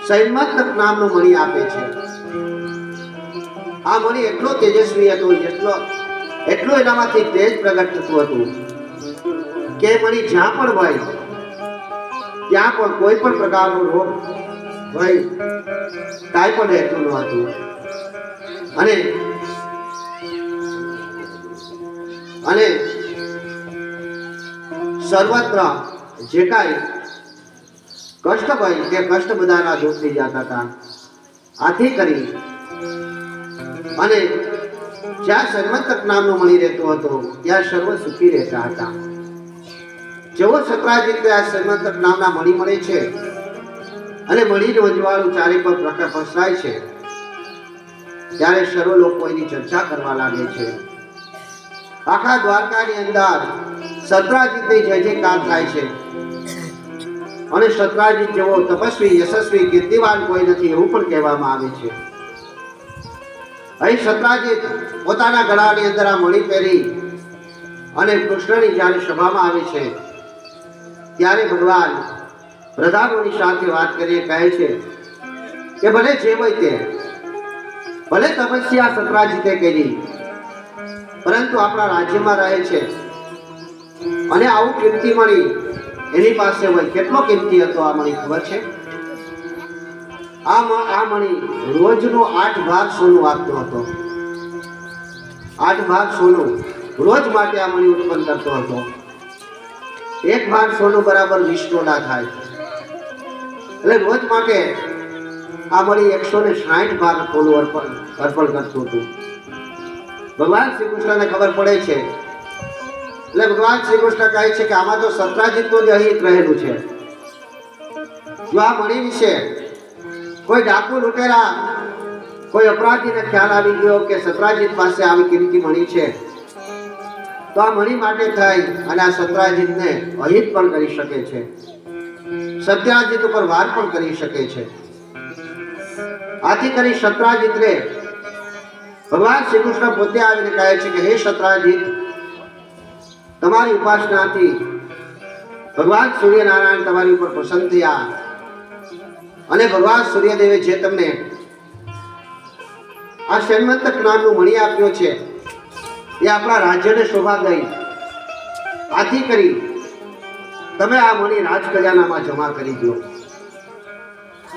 સૈન્મત્તક નામનો મણિ આપે છે. આ મણિ એટલો તેજસ્વી હતો, એટલું એનામાંથી તેજ પ્રગટ થતું હતું કે મણિ જ્યાં પણ હોય ત્યાં પણ કોઈ પણ પ્રકારનો રોગ હોય કાંઈ પણ રહેતું ન હતું. અને સર્વત્ર જે કાંઈ કષ્ટ હોય તે કષ્ટ બધાના દૂર થઈ જતા હતા. આથી કરી અને જ્યાં સન્મંતક નામનો મણિ રહેતો હતો ત્યાં સર્વ સુખી રહેતા હતા. જેવો સત્રાજીતને આ સન્મંતક નામના મણિ મળે છે અને મણિનું અજવાળું ચારે પર પ્રકાશ પસરાય છે ત્યારે સર્વ લોકો એની ચર્ચા કરવા લાગે છે. આખા દ્વારકાની અંદર સત્રાજીતની જય જયકાર થાય છે અને સત્રાજીત જેવો તપસ્વી, યશસ્વી, કીર્તિવાન કોઈ નથી એવું પણ કહેવામાં આવે છે. અહીં સત્રાજીત પોતાના ગળાની અંદર આ મણિ પહેરી અને કૃષ્ણની જ્યારે સભામાં આવે છે ત્યારે ભગવાન પ્રધાનોની સાથે વાત કરી કહે છે કે ભલે જે હોય તે, ભલે તપસ્યા સત્રાજીતે કરી, પરંતુ આપણા રાજ્યમાં રહે છે અને આવું કિંમતી મણિ એની પાસે હોય. કેટલો કિંમતી હતો આ મણિ ખબર છે? આ મણિ રોજનો 8 ભાગ સોનું આપતો હતો. 8 ભાગ સોનું રોજ માટે આ મણિ ઉત્પન્ન કરતો હતો. 1 ભાગ સોનું બરાબર 20 તોલા થાય. એટલે રોજ માટે આ મણિ 160 ભાગ સોનું અર્પણ કરતું હતું. ભગવાન શ્રી કૃષ્ણને ખબર પડે છે એટલે ભગવાન શ્રી કૃષ્ણ કહે છે કે આમાં તો સત્રાજીતનું જ અહિત રહેલું છે. જો આ મણિ વિશે કોઈ ડાકુ લૂંટેરા, કોઈ અપરાધીને ખ્યાલ આવી ગયો કે સત્રાજીત પાસે આવી કિંમતી મણિ છે તો આ મણિ માટે થઈ અને આ સત્રાજીતને અહિત પણ કરી શકે છે, સત્રાજીત ઉપર વાર પણ કરી શકે છે. આથી કરી સત્રાજીતને ભગવાન શ્રી કૃષ્ણ પોતે આવીને કહે છે કે હે સત્રાજીત, તમારી ઉપાસનાથી ભગવાન સૂર્યનારાયણ તમારી ઉપર પ્રસન્ન થયા અને ભગવાન સૂર્યદેવે જે તમને આ સન્મંતક નામનું મણિ આપ્યો છે એ આપણા રાજ્યને શોભા ગઈ. આથી કરી તમે આ મણિ રાજ ખજાનામાં જમા કરી દો.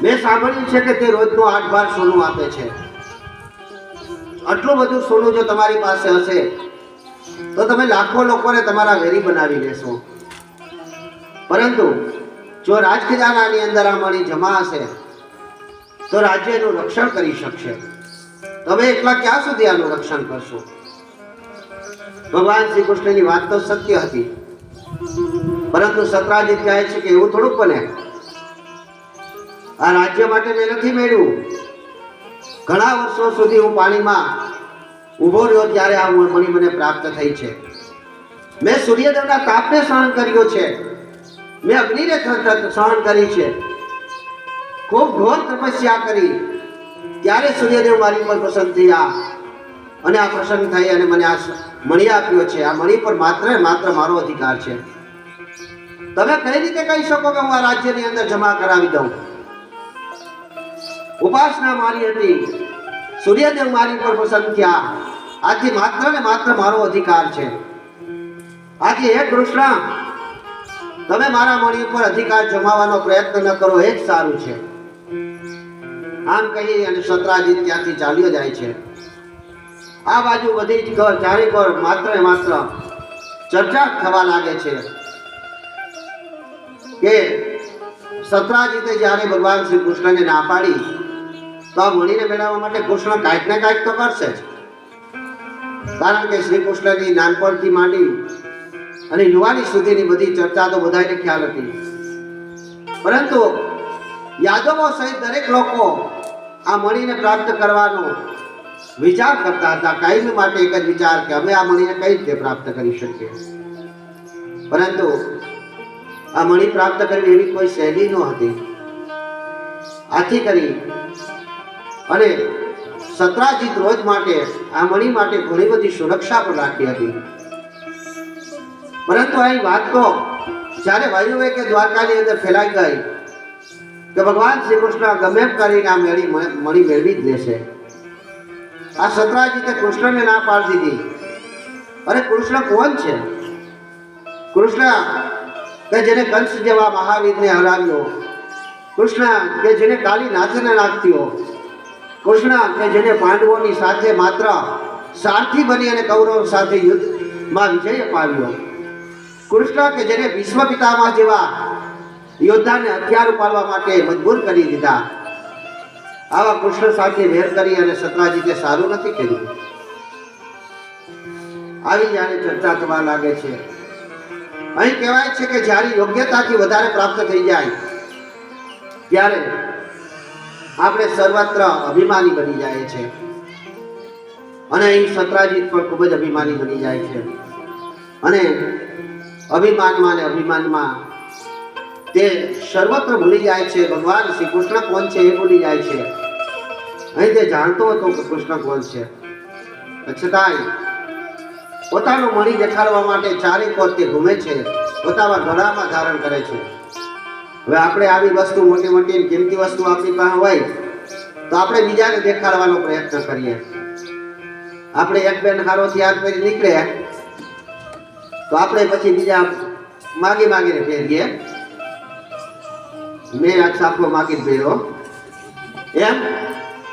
મેં સાંભળ્યું છે કે તે રોજનું 8 ભાગ સોનું આપે છે. આટલું બધું સોનું જો તમારી પાસે હશે તો તમે લાખો લોકોને તમારા વેરી બનાવી લેશો. પરંતુ જો રાજ ખજાનાની અંદર આ મણિ જમા હશે તો રાજ્ય એનું રક્ષણ કરી શકશે. તમે એકલા ક્યાં સુધી આનું રક્ષણ કરશો? ભગવાન શ્રી કૃષ્ણની વાત તો સત્ય હતી, પરંતુ સત્રાજીત કહે છે કે એવું થોડુંક બને. આ રાજ્ય માટે મેં નથી મેળવ્યું. ઘણા વર્ષો સુધી હું પાણીમાં ઊભો રહ્યો ત્યારે આ મણિ મને પ્રાપ્ત થઈ છે. મેં સૂર્યદેવના તાપને સહન કર્યો છે, મેં અગ્નિને સહન કરી છે, ખૂબ ઘોર તપસ્યા કરી ત્યારે સૂર્યદેવ મારી પર પ્રસન્ન થયા અને આ પ્રસન્ન થઈ અને મને આ મણિ આપ્યો છે. આ મણિ પર માત્ર ને માત્ર મારો અધિકાર છે. તમે કઈ રીતે કહી શકો કે હું આ રાજ્યની અંદર જમા કરાવી દઉં? ઉપાસના મારી હતી, સૂર્યદેવ મારી પર પ્રસન્ન થયા, આથી માત્ર ને માત્ર મારો અધિકાર છે. આથી હે કૃષ્ણ, તમે મારા મણિ ઉપર અધિકાર જમાવવાનો પ્રયત્ન ન કરો એ જ સારું છે. આમ કહી અને સત્રાજીત ત્યાંથી ચાલ્યો જાય છે. આ બાજુ બધી જ ઘર ચારે ઘર માત્ર ને માત્ર ચર્ચા થવા લાગે છે કે સત્રાજીતે જ્યારે ભગવાન શ્રી કૃષ્ણને ના પાડી તો આ મણિને મેળવવા માટે કૃષ્ણ કાંઈક ને કાંઈક તો કરશે જ. કારણ કે શ્રી કૃષ્ણની નાનપણથી માંડી અને યુવાની સુધીની બધી ચર્ચા તો બધાને ખ્યાલ હતી. પરંતુ યાદવો સહિત દરેક લોકો આ મણિને પ્રાપ્ત કરવાનો વિચાર કરતા હતા. કાયમ માટે એક જ વિચાર કે અમે આ મણિને કઈ રીતે પ્રાપ્ત કરી શકીએ. પરંતુ આ મણી પ્રાપ્ત કરવી એવી કોઈ સહેલી ન હતી. આથી કરી અને સત્રાજીત રોજ માટે આ મણી માટે ઘણી બધી સુરક્ષા પણ રાખી હતી. પરંતુ અહીં વાત તો જ્યારે વાયુએ કે દ્વારકાની અંદર ફેલાઈ ગઈ કે ભગવાન શ્રી કૃષ્ણ ગમે એમ કરીને આ મણી મેળવી જ લેશે. આ સત્રાજીતે કૃષ્ણને ના પાડી દીધી. અરે કૃષ્ણ કોણ છે? કૃષ્ણ કે જેને કંસ જેવા મહાવીરને હરાવ્યો, કૃષ્ણ કે જેને કાલી નાથને નાખતીઓ, કૃષ્ણ કે જેને પાંડવોની સાથે માત્ર સારથી બની અને કૌરવ સાથે યુદ્ધમાં વિજય અપાવ્યો, કૃષ્ણ કે જેને વિશ્વ પિતામહ જેવા યોદ્ધાને હથિયાર ઉપાડવા માટે મજબૂર કરી દીધા, આવા કૃષ્ણ સાથે વેર કરી અને સત્રાજીતે સારું નથી કર્યું. આવી જ્યારે ચર્ચા થવા લાગે છે, અહીં કહેવાય છે કે જ્યારે યોગ્યતાથી વધારે પ્રાપ્ત થઈ જાય ત્યારે આપણે સર્વત્ર અભિમાની બની જાય છે. અને અહીં સત્રાજીત પણ ખૂબ જ અભિમાની બની જાય છે. અને અભિમાનમાં ને અભિમાનમાં તે સર્વત્ર ભૂલી જાય છે. ભગવાન શ્રી કૃષ્ણ કોણ છે એ ભૂલી જાય છે. અહીં તે જાણતો હતો કે કૃષ્ણ કોણ છે, છતાંય પોતાનું મણી દેખાડવા માટે ચારે કોર તે ઘૂમે છે, પોતાના ગળામાં ધારણ કરે છે. હવે આપણે આવી વસ્તુ મોટી મોટી કિંમતી વસ્તુ આપણી પાસે હોય તો આપણે બીજાને દેખાડવાનો પ્રયત્ન કરીએ. આપણે એક બેન હારો તૈયાર કરી નીકળે તો આપણે પછી બીજા માગીને ફેરીએ. મેં આ સાફો માગી ફેર્યો એમ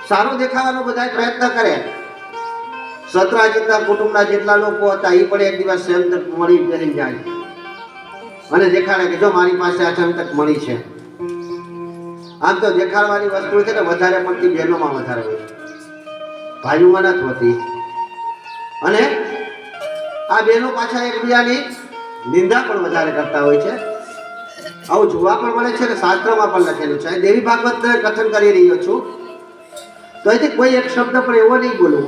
સારું દેખાવાનો બધા પ્રયત્ન કરે. સત્રાજીતના કુટુંબના જેટલા લોકો હતા એ પણ એક દિવસ સેમતક મણી પહેરી જાય અને દેખાડે કે જો મારી પાસે આ સેમતક મણી છે. આમ તો દેખાડવાની વસ્તુ છે ને વધારે પડતી બહેનોમાં વધારે હોય છે, ભાઈઓમાં નથી હોતી. અને આ બહેનો પાછા એકબીજાની નિંદા પણ વધારે કરતા હોય છે. આવું જોવા પણ મળે છે ને શાસ્ત્રમાં પણ લખેલું છે. દેવી ભાગવત કથન કરી રહ્યો છું તો અહીંથી કોઈ એક શબ્દ પણ એવો નહીં બોલવું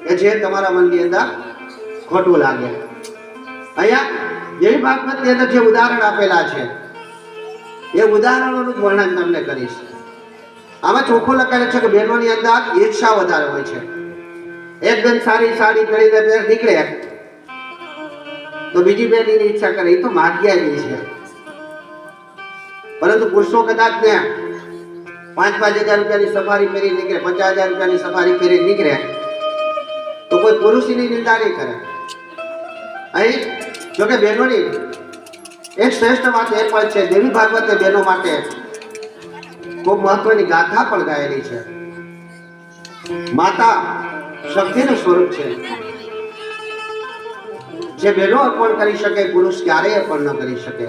કે જે તમારા મનની અંદર ખોટું લાગે. અહીંયા દેવી ભાગવતની અંદર જે ઉદાહરણ આપેલા છે એ ઉદાહરણોનું જ વર્ણન તમને કરીશ. આમાં ચોખ્ખું લખાયેલું છે કે બહેનોની અંદર ઈર્ષા વધારે હોય છે. એક બેન સારી સાડી પહેરીને નીકળે તો બીજી બેન એની ઈચ્છા કરે, એ તો માગ્યા છે. પરંતુ પુરુષો કદાચ ને 5,000 રૂપિયાની સફારી પહેરી નીકળે, 50,000 રૂપિયાની સફારી પહેરી નીકળે તો કોઈ પુરુષની નિંદા નહીં કરે. અહીં જોકે બહેનોની એક શ્રેષ્ઠ વાત એ પણ છે, દેવી ભાગવતે બહેનો માટે ખૂબ મહત્વની ગાથા પણ ગાયેલી છે. માતા શક્તિનું સ્વરૂપ છે. જે બહેનો અર્પણ કરી શકે પુરુષ ક્યારેય અર્પણ ન કરી શકે.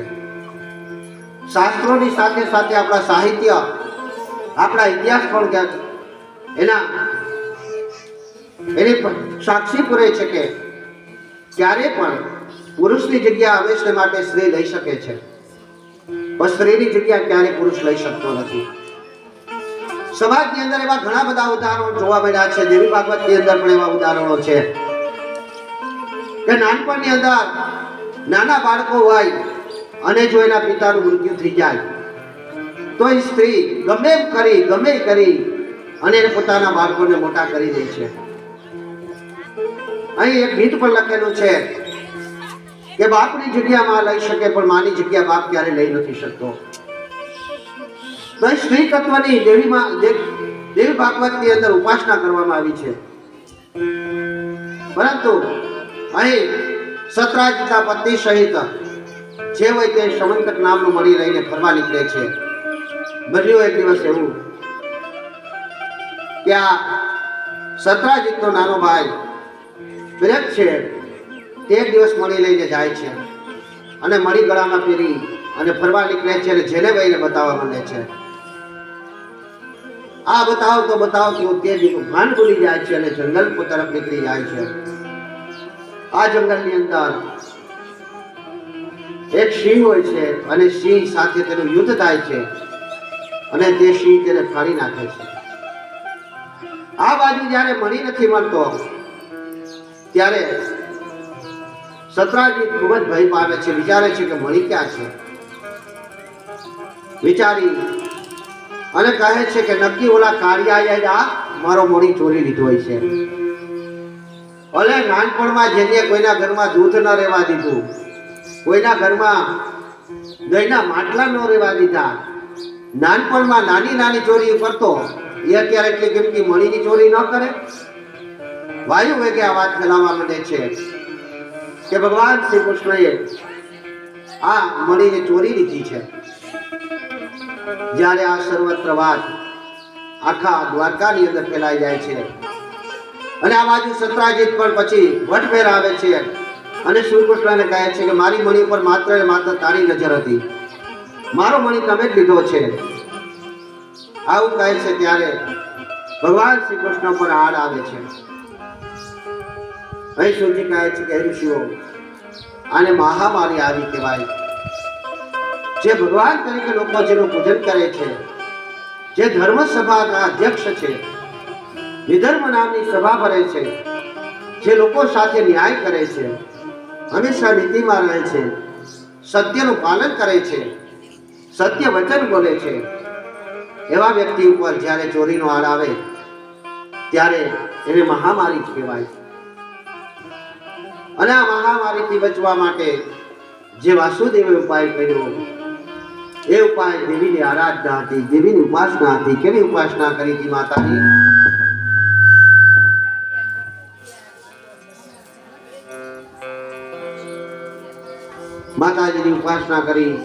શાસ્ત્રોની સાથે સાથે આપણા સાહિત્ય, આપણા ઇતિહાસ પણ એની સાક્ષી પૂરે છે કે ક્યારે પણ પુરુષની જગ્યા હંમેશા માટે સ્ત્રી લઈ શકે છે, પણ સ્ત્રીની જગ્યા ક્યારે પુરુષ લઈ શકતો નથી. સમાજની અંદર એવા ઘણા બધા ઉદાહરણો જોવા મળ્યા છે. દેવી ભાગવતની અંદર પણ એવા ઉદાહરણો છે કે નાનપણની અંદર નાના બાળકો હોય અને જો એના પિતાનું મૃત્યુ થઈ જાય તો એ સ્ત્રી ગમે કરી અને એને પોતાના બાળકોને મોટા કરી દે છે. અહીં એક ગીત પણ લખેલું છે કે બાપની જગ્યા માં લઈ શકે પણ માની જગ્યા બાપ ક્યારે લઈ નથી શકતો. તો સ્ત્રી તત્વની દેવી ભાગવતની અંદર ઉપાસના કરવામાં આવી છે. પરંતુ અહીં સત્રાજીતના પત્ની સહિત જે હોય તે સમંતક નામનું મણી લઈને ફરવા નીકળે છે. બન્યું એક દિવસ એવું કે આ સત્રાજીતનો નાનો ભાઈ વિરત છે તે એક દિવસ મણી લઈને જાય છે અને મણી ગળામાં પહેરી અને ફરવા નીકળે છે અને જેને ભાઈને બતાવવા માંડે છે. આ બતાવતું તે ભાન ભૂલી જાય છે અને જંગલ તરફ નીકળી જાય છે. આ જંગલની અંદર એક સિંહ હોય છે અને સિંહ સાથે તેનું યુદ્ધ થાય છે અને તે સિંહ તેને ફાડી નાખે છે. આ બાજુ જ્યારે મણી નથી મળતો ત્યારે સત્રાજીત ખૂબ જ ભય પામે છે, વિચારે છે કે મણી ક્યાં છે. વિચારી અને કહે છે કે નક્કી ઓલા કાળિયાએ જ આ મારો મણી ચોરી લીધો હોય છે. ભલે નાનપણમાં જેને કોઈના ઘરમાં દૂધ ન રહેવા દીધું, કોઈના ઘરમાં દહીંના માટલા ન રહેવા દીધા, નાનપણમાં નાની નાની ચોરી કરતો, એ અત્યારે એટલી કિંમતી મણીની ચોરી ન કરે. વાયુ વેગે આ વાત ફેલાવા માંડે છે કે ભગવાન શ્રી કૃષ્ણએ આ મણીને ચોરી લીધી છે. જ્યારે આ સર્વત્ર વાત આખા દ્વારકાની અંદર ફેલાઈ જાય છે અને આ બાજુ સત્રાજીત પણ પછી વટફેર આવે છે અને શ્રી કૃષ્ણને કહે છે કે મારી મણી પર માત્ર ને માત્ર તારી નજર હતી, મારો મણી તમે જ લીધો છે. આવું કહે છે ત્યારે ભગવાન શ્રી કૃષ્ણ પર આડ આવે છે. અહીં સુધી કહે છે કે ઋષિઓ, આને મહામારી આવી કહેવાય. જે ભગવાન તરીકે લોકો જેનું પૂજન કરે છે, જે ધર્મ સભાના અધ્યક્ષ છે, વિધર્મ નામની સભા ભરે છે, જે લોકો સાથે ન્યાય કરે છે, હંમેશા નીતિમાં રહે છે, સત્યનું પાલન કરે છે, સત્ય વચન બોલે છે, એવા વ્યક્તિ ઉપર જ્યારે ચોરીનો આડ આવે ત્યારે એને મહામારી કહેવાય. અને આ મહામારીથી બચવા માટે જે વાસુદેવે ઉપાય કર્યો, એ ઉપાય દેવીની આરાધના હતી, દેવીની ઉપાસના હતી. કેવી ઉપાસના કરી હતી માતાની? માતાજીની ઉપાસના કરી.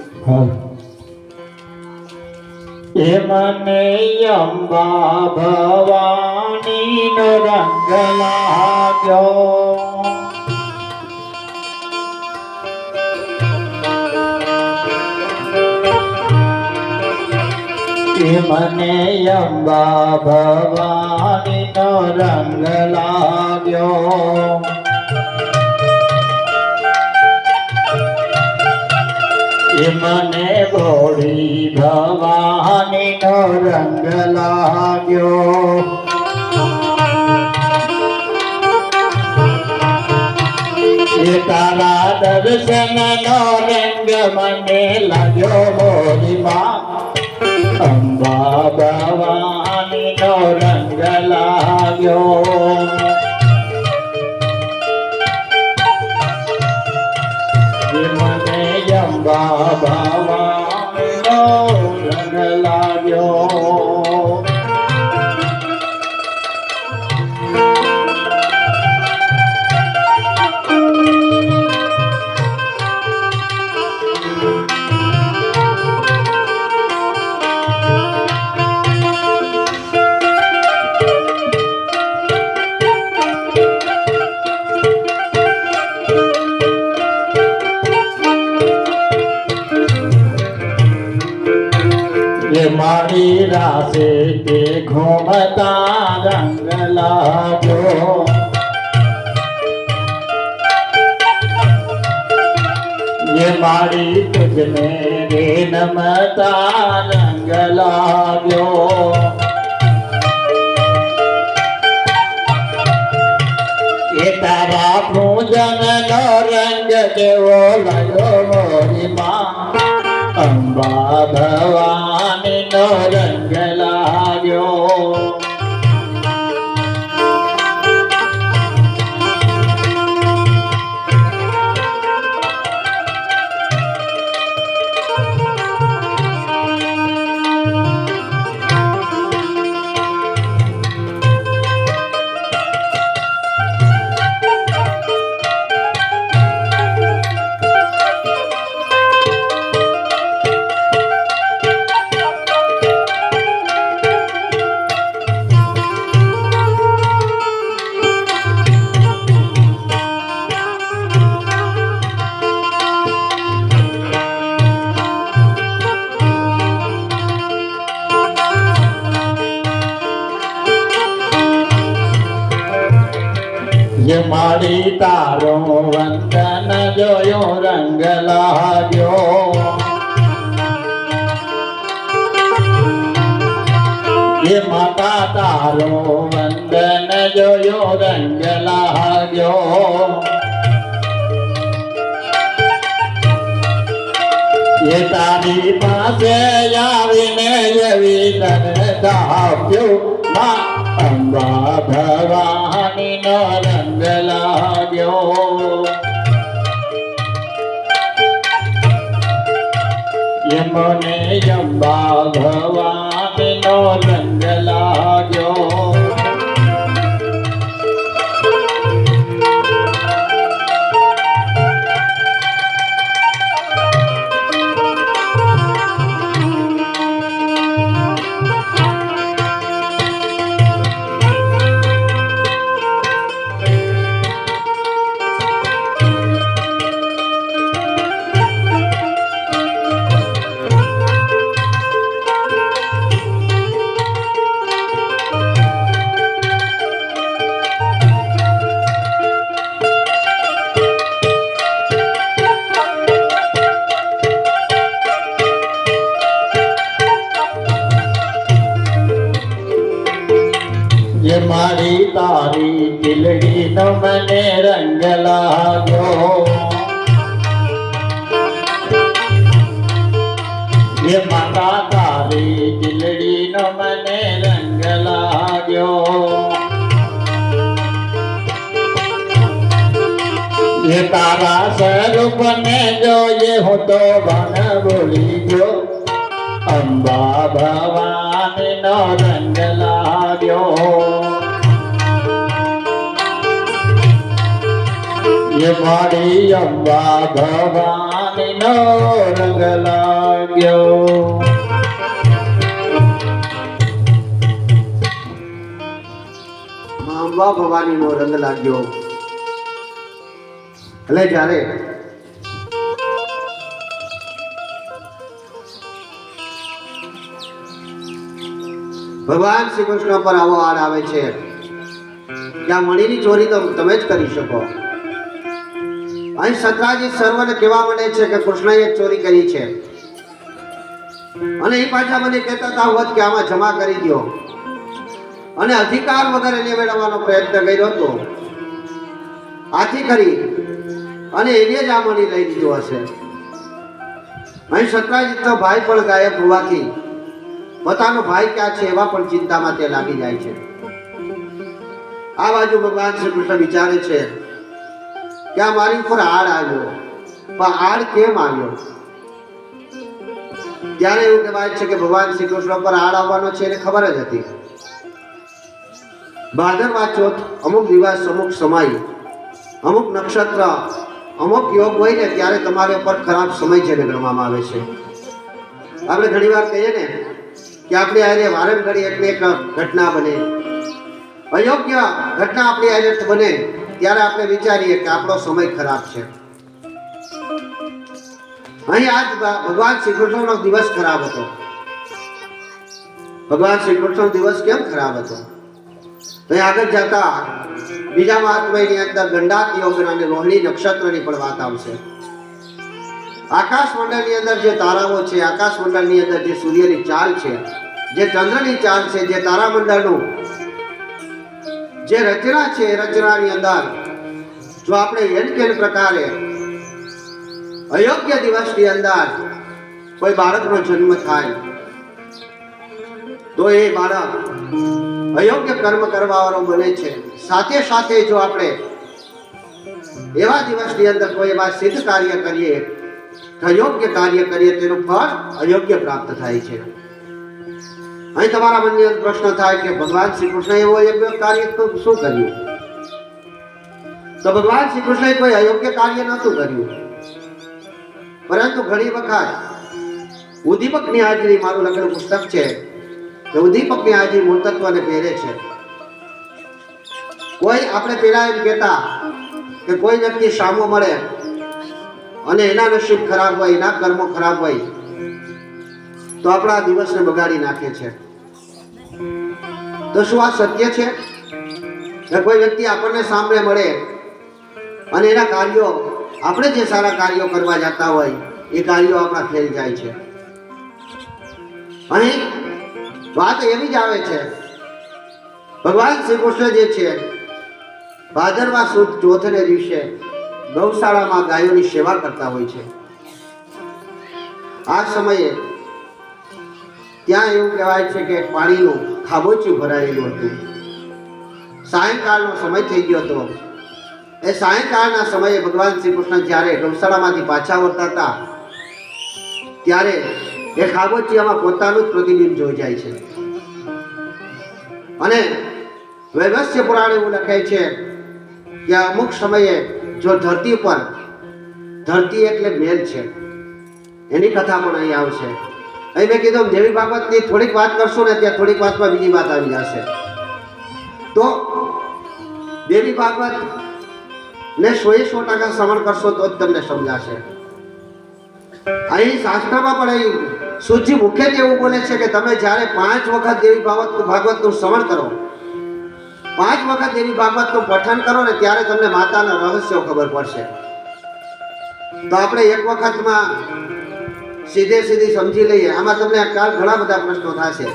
એ મને અંબા ભવાની નો રંગ લાગ્યો, એ મને અંબા ભવાની નો રંગ લાગ્યો. એ મને ભોળી ભવાની નો રંગ લાગ્યો. એ તારા દર્શન નો રંગ મને લાગ્યો મોરી માં, અંબા ભવાની નો રંગ લાગ્યો. મને અંબા ભવાની નો રંગ લાગ્યો. ये मारी रासे के घूमता रंग लागो, ये मारी तुझने रे नमता रंग लागो. ये तारा पूजन नो रंग देवो लगो मोरी माँ, અંબા ભવાની નો રંગ લાગ્યો. ये मारी तारो वंदन जोयो रंग लाग्यो, ये माता तारो वंदन जोयो रंग लाग्यो. એ તારી પાસે આવીને એવી તને દાપ્યું માં અંબા ભવાની નો રંગ લાગ્યો મને અંબા ભવાની નો રંગ લાગ્યો ये मारी तारी दिलड़ी नो मने रंग लाग्यो ये माता तारी दिलड़ी नो मने रंग लाग्यो ये तारा स्वरूप ने जो ये हो तो बन बोली गयो अंबा भवानी नो रंग लाग्यो ये मारी अंबा भवानी नो रंग लाग्यो માં અંબા ભવાનીનો રંગ લાગ્યો. એટલે જ્યારે ભગવાન શ્રી કૃષ્ણ પર આવો આડ આવે છે કે આ મણીની ચોરી તો તમે જ કરી શકો. અહીં સતરાજી સર્વને કહેવા માંડે છે કે કૃષ્ણએ ચોરી કરી છે અને એ પાછા મને કહેતા હોત કે આમાં જમા કરી દો અને અધિકાર વગર એને મેળવવાનો પ્રયત્ન કર્યો હતો. આથી કરી અને એને જ આ મણી લઈ લીધો હશે. અહીં સતરાજીતનો ભાઈ પણ ગાયબ હોવાથી પોતાનો ભાઈ ક્યાં છે એવા પણ ચિંતામાં તે લાગી જાય છે. આ બાજુ ભગવાન શ્રી કૃષ્ણ વિચારે છે કે આ મારી ઉપર આડ આવ્યો, પણ આડ કેમ આવ્યો? ત્યારે એવું કહેવાય છે કે ભગવાન શ્રી કૃષ્ણ પર આડ આવવાનો છે એને ખબર જ હતી. ભાદરવા ચોથ અમુક દિવસ, અમુક સમય, અમુક નક્ષત્ર, અમુક યોગ હોય ને ત્યારે તમારા ઉપર ખરાબ સમય છે ગણવામાં આવે છે. આપણે ઘણી વાર કહીએ ને કે આપણે આજે વારમ ઘડી એટલે એક ઘટના બને, અયોગ્ય ઘટના આપણી આજે બને ત્યારે આપણે વિચારીએ કે આપણો સમય ખરાબ છે. અહીં આજ ભગવાન શ્રી કૃષ્ણનો દિવસ ખરાબ હતો. ભગવાન શ્રી કૃષ્ણનો દિવસ કેમ ખરાબ હતો? તો આગળ જતા બીજા મહાત્મયની અંદર ગંડાત યોગ અને રોહિણી નક્ષત્રની પણ વાત આવશે. આકાશ મંડળની અંદર જે તારાઓ છે, આકાશ મંડળની અંદર જે સૂર્યની ચાલ છે, જે ચંદ્રની ચાલ છે, જે તારામંડળનું જે રચના છે, એ રચનાની અંદર જો આપણે એન કેન પ્રકારે અયોગ્ય દિવસની અંદર કોઈ બાળકનો જન્મ થાય તો એ બાળક અયોગ્ય કર્મ કરવાવાળો બને છે. સાથે સાથે જો આપણે એવા દિવસની અંદર કોઈ એવા સિદ્ધ કાર્ય કરીએ, અયોગ્ય કાર્ય કરીએ, તેનું ફળ અયોગ્ય પ્રાપ્ત થાય છે. અહીં તમારા મનની અંદર પ્રશ્ન થાય કે ભગવાન શ્રી કૃષ્ણ એવો અયોગ્ય કાર્ય તો શું કર્યું? તો ભગવાન શ્રી કૃષ્ણએ કોઈ અયોગ્ય કાર્ય નહોતું કર્યું, પરંતુ ઘણી વખત ઉદ્દીપકની હાજરી, મારું લખેલું પુસ્તક છે કે ઉદ્દીપકની હાજરી મૂળતત્વને પહેરે છે. કોઈ આપણે પેલા એમ કહેતા કે કોઈ વ્યક્તિ સામો મળે અને એના નસીબ ખરાબ હોય, એના કર્મો ખરાબ હોય તો આપણા દિવસને બગાડી નાખે છે. તો શું આ સત્ય છે કે કોઈ વ્યક્તિ આપણને સામે મળે અને એના કાર્યો, આપણે જે સારા કાર્યો કરવા જતા હોય એ કાર્યો આપણા ફેલ જાય છે? અહીં વાત એવી જ આવે છે. ભગવાન શ્રી કૃષ્ણ જે છે ભાદરવા સુદ ચોથને દિવસે ગૌશાળામાં ગાયોની સેવા કરતા હોય છે. આ સમયે ત્યાં એવું કહેવાય છે કે પાણીનું ખાબોચિયું ભરાયેલું હતું. સાયંકાળનો સમય થઈ ગયો હતો. એ સાયંકાળના સમયે ભગવાન શ્રી કૃષ્ણ જ્યારે ગૌશાળામાંથી પાછા વળતા હતા ત્યારે એ ખાબોચિયામાં પોતાનું જ પ્રતિબિંબ જોઈ જાય છે. અને વૈવસ્ય પુરાણ એવું લખે છે કે અમુક સમયે જો ધરતી પર, ધરતી એટલે મેલ છે, એની કથા પણ અહીં આવશે. અહીં મેં કીધું દેવી ભાગવતની થોડીક વાત કરશું ને ત્યાં થોડીક વાતમાં બીજી વાત આવી જશે. તો દેવી ભાગવત ને 100% શ્રવણ કરશો તો જ તમને સમજાશે. અહીં શાસ્ત્રમાં પણ અહીં સૂચિ મુખ્યત્વે એવું બોલે છે કે તમે જ્યારે 5 વખત દેવી ભાગવતનું શ્રવણ કરો, 5 વખત દેવી ભાગવતનું પઠન કરો ને ત્યારે તમને માતાના રહસ્યો ખબર પડશે. તો આપણે એક વખતમાં સીધી સમજી લઈએ. આમાં તમને કાલ ઘણા બધા પ્રશ્નો થશે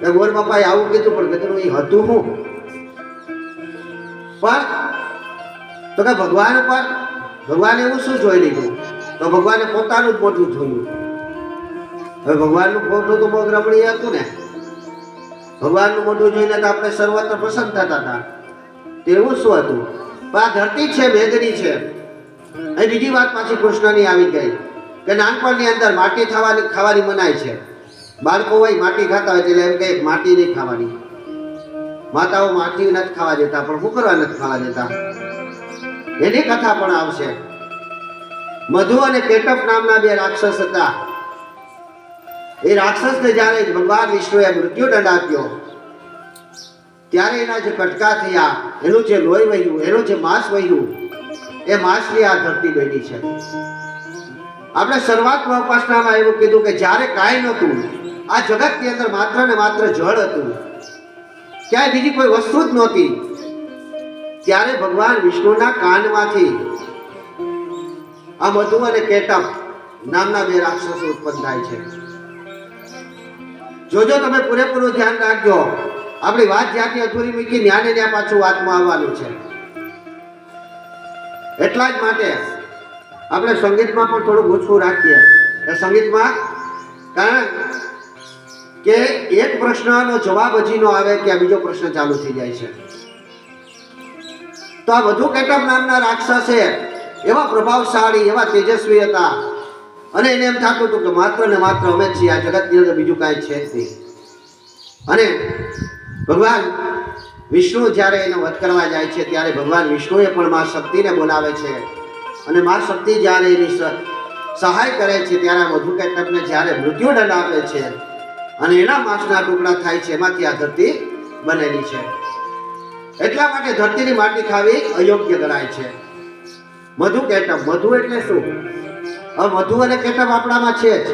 કે ગોર બાપાએ આવું કીધું પણ કીધું એ હતું હું પણ તો કે ભગવાન ઉપર ભગવાને એવું શું જોઈ લીધું? તો ભગવાને પોતાનું જ મોઢું જોયું. હવે ભગવાનનું મોઢું તો બહુ રમણીય હતું ને. ભગવાનનું મોઢું જોઈને તો આપણે સર્વત્ર પ્રસન્ન થતા હતા. તેવું શું હતું? આ ધરતી છે, મેદની છે. અહીં બીજી વાત પાછી કૃષ્ણની આવી ગઈ કે નાનપણની અંદર માટી ખાવાની મનાય છે. બાળકો હોય માટી ખાતા હોય એટલે એમ કે માટી નહીં ખાવાની. માતાઓ માટી નથી ખાવા દેતા, પણ શું કરવા નથી ખાવા દેતા? એની કથા પણ આવશે. મધુ અને કેટપ નામના 2 રાક્ષસ હતા. એ રાક્ષસને જ્યારે ભગવાન વિષ્ણુએ મૃત્યુદંડ આપ્યો ત્યારે એના જે કટકા થયા, એનું જે લોહી વહ્યું, એનું જે માંસ વહ્યું, એ માંસની આ ધરતી બની છે. આપણે શરૂઆતમાં ઉપાસનામાં એવું કીધું કે જ્યારે કાંઈ નહોતું, આ જગતની અંદર માત્ર ને માત્ર જળ હતું, ક્યાંય બીજી કોઈ વસ્તુ જ નહોતી, ત્યારે ભગવાન વિષ્ણુના કાનમાંથી આ મધુ અને કેટપ નામના 2 રાક્ષસો ઉત્પન્ન થાય છે. જોજો તમે પૂરેપૂરું ધ્યાન રાખજો. આપણી વાત જ્યાંથી અધૂરી મૂકી ન્યાને ત્યાં પાછું વાતમાં આવવાનું છે. એટલા જ માટે આપણે સંગીતમાં પણ થોડું ઓછું રાખીએ. એ સંગીતમાં કારણ કે એક પ્રશ્નનો જવાબ હજી નો આવે કે બીજો પ્રશ્ન ચાલુ થઈ જાય છે. તો આ મધુ કેટપ નામના રાક્ષસે એવા પ્રભાવશાળી, એવા તેજસ્વી હતા અને એને એમ થતું હતું કે માત્ર ને માત્ર અમે જ છીએ, આ જગતની અંદર બીજું કાંઈ છે જ નહીં. અને ભગવાન વિષ્ણુ જ્યારે એનો વધ કરવા જાય છે ત્યારે ભગવાન વિષ્ણુએ પણ મા શક્તિને બોલાવે છે અને મા શક્તિ જ્યારે એની સહાય કરે છે ત્યારે મધુ કેટપને જ્યારે મૃત્યુદંડ આપે છે અને એના માંસના ટુકડા થાય છે, એમાંથી આ ધરતી બનેલી છે. એટલા માટે ધરતીની માટી ખાવી અયોગ્ય ગણાય છે. મધુ કેટપ, મધુ એટલે શું? હવે મધુ અને કેટપ આપણામાં છે જ.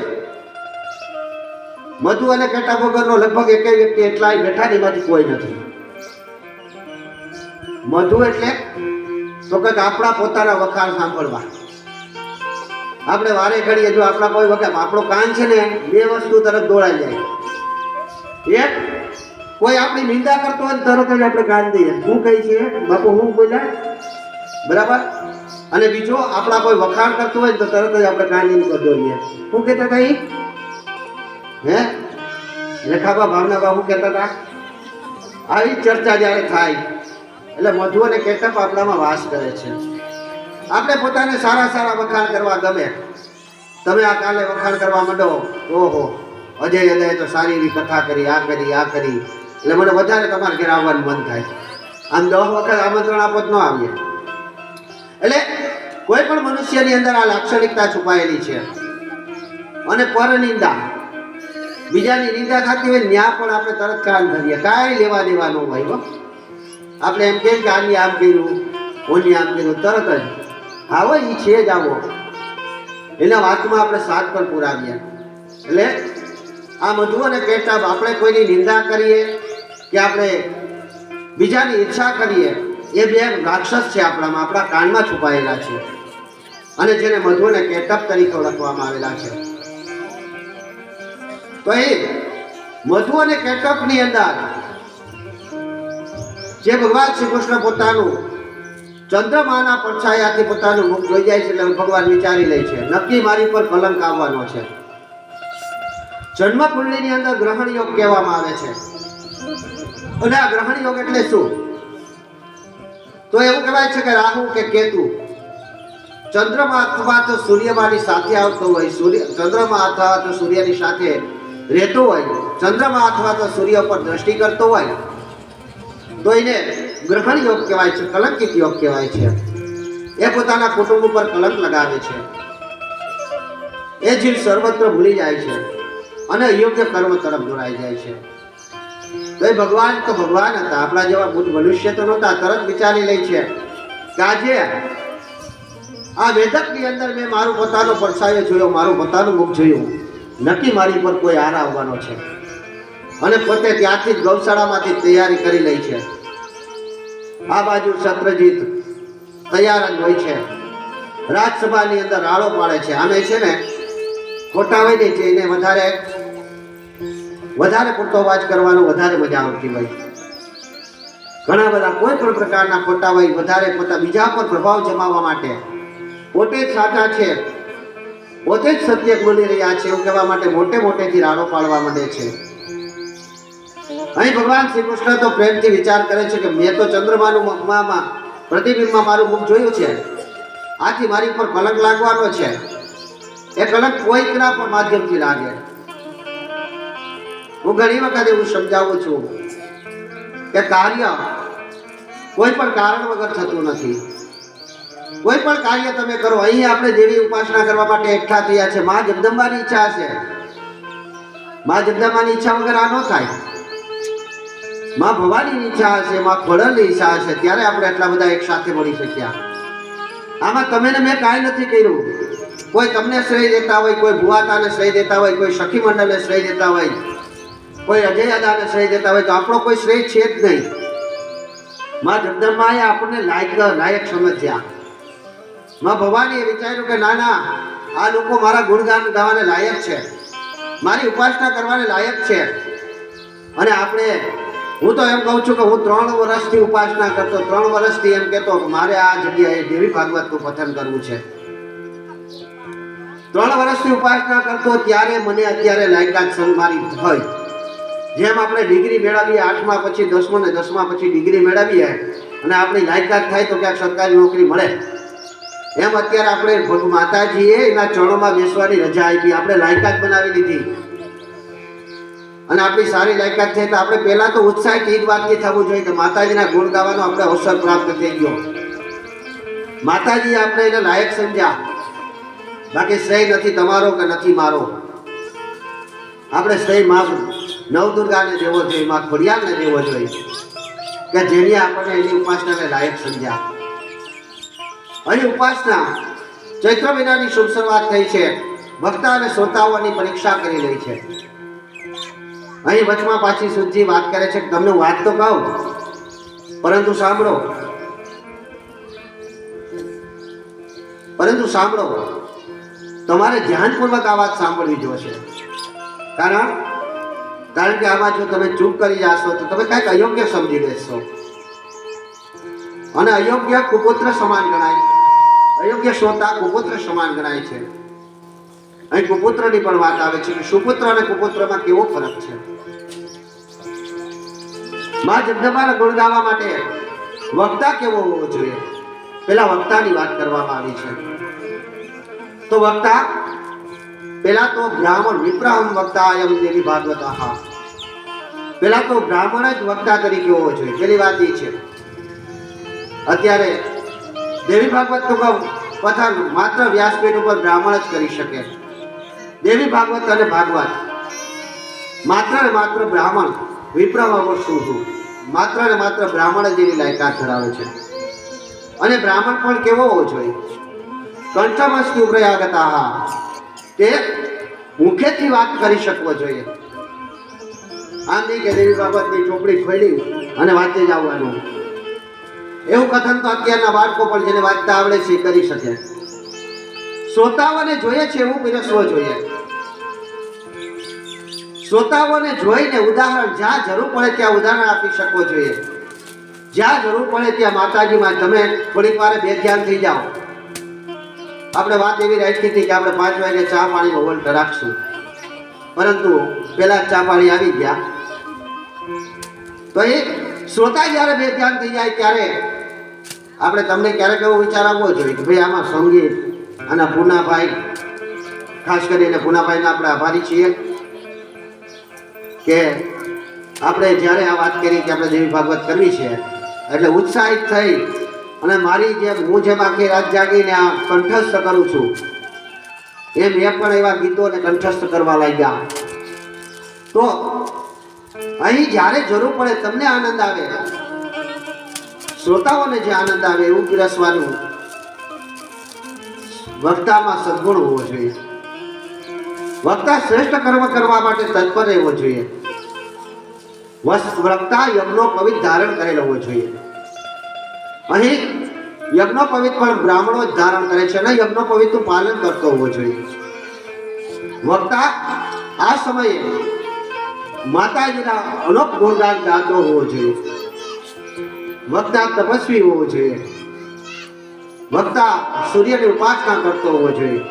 મધુ અને કેટપ વગરનો લગભગ એકેય વ્યક્તિ એટલા બેઠા એમાંથી કોઈ નથી. મધુ એટલે તો કે આપણા પોતાના વખાણ સાંભળવા. આપણે વારે ઘડીએ જો આપણા કોઈ વખત આપણો કાન છે ને 2 વસ્તુ તરફ દોડાઈ જાય. એક, કોઈ આપણી નિંદા કરતો હોય તરત જ આપણે કાન દઈએ, શું કહી છે બાપુ, હું બોલ્યા, બરાબર? અને બીજો, આપણા કોઈ વખાણ કરતું હોય તો તરત જ આપણે કાન ની દોડીએ. શું કહેતા હતા એ? હે રેખાબા, ભાવનાબા શું કહેતા હતા? આવી ચર્ચા જ્યારે થાય એટલે મધુ અને કેટપ આપણામાં વાસ કરે છે. આપણે પોતાને સારા સારા વખાણ કરવા ગમે. તમે આ કાલે વખાણ કરવા માંડો, ઓહો અજય તો સારી એવી કથા કરી, આ કરી, આ કરી, એટલે મને વધારે તમારે ઘરે આવવાનું મન થાય. આમ 10 વખત આમંત્રણ આપો જ ન આવીએ. એટલે કોઈ પણ મનુષ્યની અંદર આ લાક્ષણિકતા છુપાયેલી છે. અને પરનિંદા, બીજાની નિંદા થતી હોય ત્યાં પણ આપણે તરત કાન ભરીએ, કાંઈ લેવા દેવા ન હોય. આપણે એમ કેમ કે આની આમ કર્યું, ઓની આમ કર્યું, તરત જ આવો એ છે જ આવો, એના વાતમાં આપણે સાથ પણ પુરાવીએ. એટલે આ મધુ અને કેટપ, આપણે કોઈની નિંદા કરીએ કે આપણે બીજાની ઈચ્છા કરીએ, એ 2 રાક્ષસ છે આપણામાં, આપણા કાનમાં છુપાયેલા છે અને જેને મધુ અને કેટપ તરીકે ઓળખવામાં આવેલા છે. તો એ મધુ અને કેટપની અંદર જે ભગવાન શ્રી કૃષ્ણ પોતાનું ચંદ્રમાના પડછાયાથી પોતાનું મુખ જોઈ જાય છે એટલે ભગવાન વિચારી લે છે નક્કી મારી પર કલંક આવવાનો છે. જન્મ કુંડળીની અંદર ગ્રહણ યોગ કહેવામાં આવે છે. અને આ ગ્રહણ યોગ એટલે શું? તો એવું કહેવાય છે કે રાહુ કે કેતુ ચંદ્રમા અથવા તો સૂર્યમાની સાથે આવતો હોય, ચંદ્રમા અથવા તો સૂર્યની સાથે રહેતો હોય, ચંદ્રમા અથવા તો સૂર્ય પર દ્રષ્ટિ કરતો હોય તો એને ગ્રહણ યોગ કહેવાય છે, કલંકિત યોગ કહેવાય છે. એ પોતાના કુટુંબ ઉપર કલંક લગાવે છે. એ જીવ સર્વત્ર ભૂલી જાય છે અને અયોગ્ય કર્મ તરફ દોરાઈ જાય છે. તો એ ભગવાન તો ભગવાન હતા, આપણા જેવા બુદ્ધ મનુષ્ય તો નહોતા. તરત વિચારી લે છે કે આજે આ વેદકની અંદર મેં મારું પોતાનો પડછાયો જોયો, મારું પોતાનું મુખ જોયું, નક્કી મારી પર કોઈ હાર આવવાનો છે. અને પોતે ત્યાંથી જ ગૌશાળામાંથી તૈયારી કરી લે છે. આ બાજુ સત્રજીત તૈયાર જ હોય છે, રાજસભાની અંદર રાડો પાડે છે. આમે છે ને ખોટા હોય ને છે એને વધારે પૂરતો અવાજ કરવાનો વધારે મજા આવતી હોય. ઘણા બધા કોઈ પણ પ્રકારના ખોટા હોય વધારે પોતા બીજા પર પ્રભાવ જમાવવા માટે પોતે જ સાચા છે, પોતે જ સત્ય બોલી રહ્યા છે એવું કહેવા માટે મોટેથી રાડો પાડવા માંડે છે. અહીં ભગવાન શ્રી કૃષ્ણ તો પ્રેમથી વિચાર કરે છે કે મેં તો ચંદ્રમાનું મુખમાં પ્રતિબિંબમાં મારું મુખ જોયું છે, આથી મારી પર કલંક લાગવાનો છે. એ કલંક કોઈકના પણ માધ્યમથી લાગે. હું ઘણી વખત એવું સમજાવું છું કે કાર્ય કોઈ પણ કારણ વગર થતું નથી. કોઈ પણ કાર્ય તમે કરો, અહીં આપણે દેવી ઉપાસના કરવા માટે એકઠા થયા છે, મા જગદંબાની ઈચ્છા છે. મા જગદંબાની ઈચ્છા વગર આ ન થાય. મા ભવાનીની ઈચ્છા હશે, મા ખોડલની ઈચ્છા હશે, ત્યારે આપણે આટલા બધા એક સાથે મળી શક્યા. આમાં તમે ને મેં કાંઈ નથી કર્યું. કોઈ તમને શ્રેય દેતા હોય, કોઈ ભુવાતાને શ્રેય દેતા હોય, કોઈ સખી મંડળને શ્રેય દેતા હોય, કોઈ અજય દાદાને શ્રેય દેતા હોય, તો આપણો કોઈ શ્રેય છે જ નહીં. મા જગદંબાએ આપણને લાયક સમજ્યા. મા ભવાનીએ વિચાર્યું કે ના ના, આ લોકો મારા ગુણગાન ગાવાને લાયક છે, મારી ઉપાસના કરવાને લાયક છે. અને આપણે, હું તો એમ કહું છું કે હું 3 વર્ષથી ઉપાસના કરતો, 3 વર્ષથી એમ કહેતો કે મારે આ જગ્યાએ દેવી ભાગવતનું પઠન કરવું છે. 3 વર્ષથી ઉપાસના કરતો ત્યારે મને અત્યારે લાયકાત મારી હોય. જેમ આપણે ડિગ્રી મેળવીએ 8મા પછી 10મા ને 10મા પછી ડિગ્રી મેળવીએ અને આપણી લાયકાત થાય તો ક્યાંક સરકારી નોકરી મળે, એમ અત્યારે આપણે માતાજીએ એના ચરણોમાં બેસવાની રજા આપી, આપણે લાયકાત બનાવી લીધી. અને આપણી સારી લાયકાત થઈ તો આપણે પહેલા તો ઉત્સાહથી જ વાતથી થવું જોઈએ કે માતાજીના ગુણ ગાવાનો આપણે અવસર પ્રાપ્ત થઈ ગયો. માતાજીએ આપણે એને લાયક સમજ્યા. બાકી શ્રેય નથી તમારો કે નથી મારો. આપણે શ્રેય મા નવદુર્ગાને દેવો જોઈએ, મા ખોડિયારને દેવો જોઈએ કે જેની આપણને એની ઉપાસનાને લાયક સમજ્યા. અહીં ઉપાસના ચૈત્ર મહિનાની શુભ શરૂઆત થઈ છે. ભક્તા અને શ્રોતાઓની પરીક્ષા કરી રહી છે. અહીં વચમાં પાછી સુજી વાત કરે છે કે તમને વાત તો કહું, પરંતુ સાંભળો, તમારે ધ્યાનપૂર્વક આ વાત સાંભળવી જોશે. કારણ કે આમાં જો તમે ચૂપ કરી જાશો તો તમે કંઈક અયોગ્ય સમજી લેશો. અને અયોગ્ય કુપુત્ર સમાન ગણાય, અયોગ્ય શ્રોતા કુપુત્ર સમાન ગણાય છે. અહીં કુપુત્રની પણ વાત આવે છે કે સુપુત્ર અને કુપુત્રમાં કેવો ફરક છે. મા જગદંબાના ગુણ ગાવા માટે વક્તા કેવો હોવો જોઈએ, પેલા વક્તાની વાત કરવામાં આવી છે. તો વક્તા પેલા તો બ્રાહ્મણ, વિપ્રાહમ વક્તાયમ દેવી ભાગવતઃ, પેલા તો બ્રાહ્મણ જ વક્તા તરીકે હોવો જોઈએ. પેલી વાત એ છે. અત્યારે દેવી ભાગવતનું કથન માત્ર વ્યાસપીઠ ઉપર બ્રાહ્મણ જ કરી શકે. દેવી ભાગવત અને ભાગવત માત્ર ને માત્ર બ્રાહ્મણ, વિપ્રમાં શું માત્ર ને માત્ર બ્રાહ્મણ જ એની લાયકાત ધરાવે છે. અને બ્રાહ્મણ પણ કેવો હોવો જોઈએ? કંઠમસ્તુ પ્રયાગતા, તે મુખેથી વાત કરી શકવો જોઈએ. આમ નહીં કે દેવી બાબતની ચોપડી ખોલી અને વાંચી જવાનું. એવું કથન તો અત્યારના બાળકો પણ જેને વાંચતા આવડે છે એ કરી શકે. શ્રોતાઓને જોઈએ છે એવું પીરસવો જોઈએ. શ્રોતાઓને જોઈને ઉદાહરણ જ્યાં જરૂર પડે ત્યાં ઉદાહરણ આપી શકવો જોઈએ. જ્યાં જરૂર પડે ત્યાં માતાજીમાં તમે થોડીક વાર બે ધ્યાન થઈ જાઓ. આપણે વાત એવી રાખી હતી કે આપણે 5 વાગે ચા પાણીનો વંટ રાખશું, પરંતુ પેલા ચા પાણી આવી ગયા. તો એ શ્રોતા જ્યારે બે ધ્યાન થઈ જાય ત્યારે આપણે તમને ક્યારેક એવો વિચાર આવવો જોઈએ કે ભાઈ આમાં સંગીત અને પૂનાભાઈ, ખાસ કરીને પૂનાભાઈના આપણે આભારી છીએ કે આપણે જ્યારે આ વાત કરી કે આપણે દેવી ભાગવત કરવી છે એટલે ઉત્સાહિત થઈ અને મારી જેમ હું જેમ આખી રાત જાગીને આ કંઠસ્થ કરું છું એમ એ પણ એવા ગીતોને કંઠસ્થ કરવા લાગ્યા. તો અહીં જ્યારે જરૂર પડે તમને આનંદ આવે, શ્રોતાઓને જે આનંદ આવે એવું પીરસવાનું વક્તામાં સદગુણ હોવો જોઈએ. વક્તા શ્રેષ્ઠ કર્મ કરવા માટે તત્પર રહેવો જોઈએ. વક્તા યજ્ઞોપવિત ધારણ કરેલો હોવો જોઈએ. અહીં યજ્ઞોપવિત પણ બ્રાહ્મણો જ ધારણ કરે છે અને યજ્ઞોપવિતનું પાલન કરતો હોવો જોઈએ. વક્તા આ સમયે માતાજીના અનોપ ગુણગાન ગાતો હોવો જોઈએ. વક્તા તપસ્વી હોવો જોઈએ. વક્તા સૂર્યની ઉપાસના કરતો હોવો જોઈએ.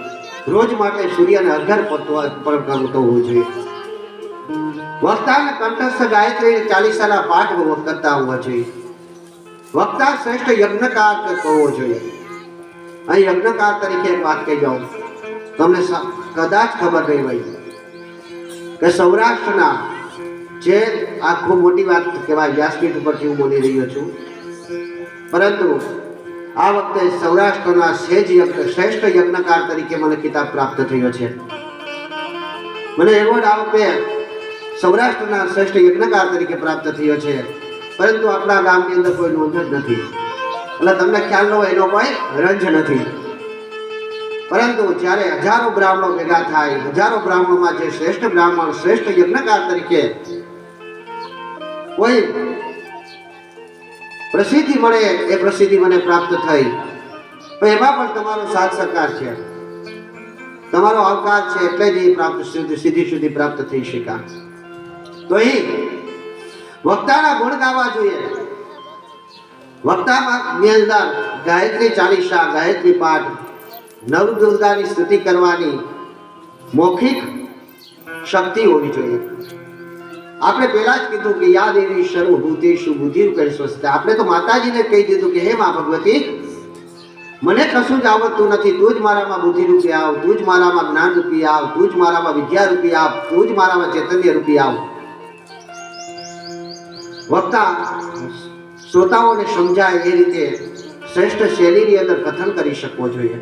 રોજ માટે સૂર્યને અર્ઘ્ય કરતો હોવો જોઈએ. વક્તાને કંઠસ્થ ગાયત્રી ચાલીસાના પાઠ કરતા હોવા જોઈએ. વક્તા શ્રેષ્ઠ યજ્ઞકાર હોવો જોઈએ. અહીં યજ્ઞકાર તરીકે એક વાત કહી જાઉં, તમને કદાચ ખબર નહીં હોય કે સૌરાષ્ટ્રના જે આ ખૂબ મોટી વાત કહેવાય, વ્યાસપીઠ ઉપરથી હું બોલી રહ્યો છું, પરંતુ આ વખતે સૌરાષ્ટ્રના શ્રેષ્ઠ યજ્ઞકાર તરીકે મને ખિતાબ પ્રાપ્ત થયો છે. મને એવોર્ડ આ વખતે સૌરાષ્ટ્રના શ્રેષ્ઠ યજ્ઞકાર તરીકે પ્રાપ્ત થયો છે, પરંતુ આપણા ગામની અંદર કોઈ નોંધ જ નથી. એટલે તમને ખ્યાલ ન હોય એનો કોઈ રંજ નથી. પરંતુ જ્યારે હજારો બ્રાહ્મણો ભેગા થાય, હજારો બ્રાહ્મણોમાં જે શ્રેષ્ઠ બ્રાહ્મણ શ્રેષ્ઠ યજ્ઞકાર તરીકે કોઈ પ્રસિદ્ધિ મળે, એ પ્રસિદ્ધિ મને પ્રાપ્ત થઈ. તો એમાં પણ તમારો સાથ સહકાર છે, તમારો આવકાર છે, એટલે જ એ પ્રાપ્ત સિદ્ધિ સુધી પ્રાપ્ત થઈ શકા. તો એ વક્તાના ગુણ ગાવા જોઈએ. વક્તામાં અંદર ગાયત્રી ચાલીસા, ગાયત્રી પાઠ, નવદુર્ગાની સ્તુતિ કરવાની મૌખિક શક્તિ હોવી જોઈએ. આપણે પહેલા જ કીધું કે યા દેવી સર્વભૂતેષુ બુદ્ધિરૂપેણ સ્વસ્તા. આપણે તો માતાજીને કહી દીધું કે હે મા ભગવતી, મને કશું જ આવડતું નથી, તું જ મારામાં બુદ્ધિ રૂપી આવ, તું જ મારામાં જ્ઞાન રૂપી આવ, તું જ મારામાં વિદ્યા રૂપી આવ, તું જ મારામાં ચૈતન્ય રૂપી આવ. વક્તા શ્રોતાઓને સમજાય એ રીતે શ્રેષ્ઠ શૈલીની અંદર કથન કરી શકવો જોઈએ.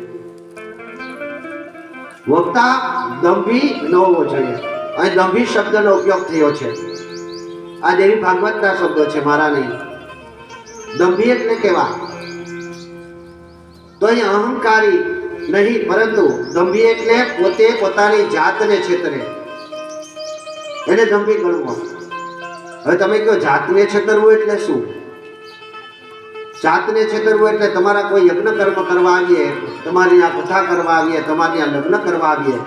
વક્તા દંભી ન હોવો જોઈએ. અહીં દંભી શબ્દનો ઉપયોગ થયો છે. આ દેવી ભાગવતના શબ્દો છે, મારા નહીં. દંભી એટલે કેવા? તો અહીં અહંકારી નહીં, પરંતુ દંભી એટલે પોતે પોતાની જાતને છેતરે, એને દંભી ગણવો. હવે તમે કહો જાતને છેતરવું એટલે શું? જાતને છેતરવું એટલે તમારા કોઈ યજ્ઞ કર્મ કરવા આવીએ, તમારી આ કથા કરવા આવીએ, તમારી આ લગ્ન કરવા આવીએ,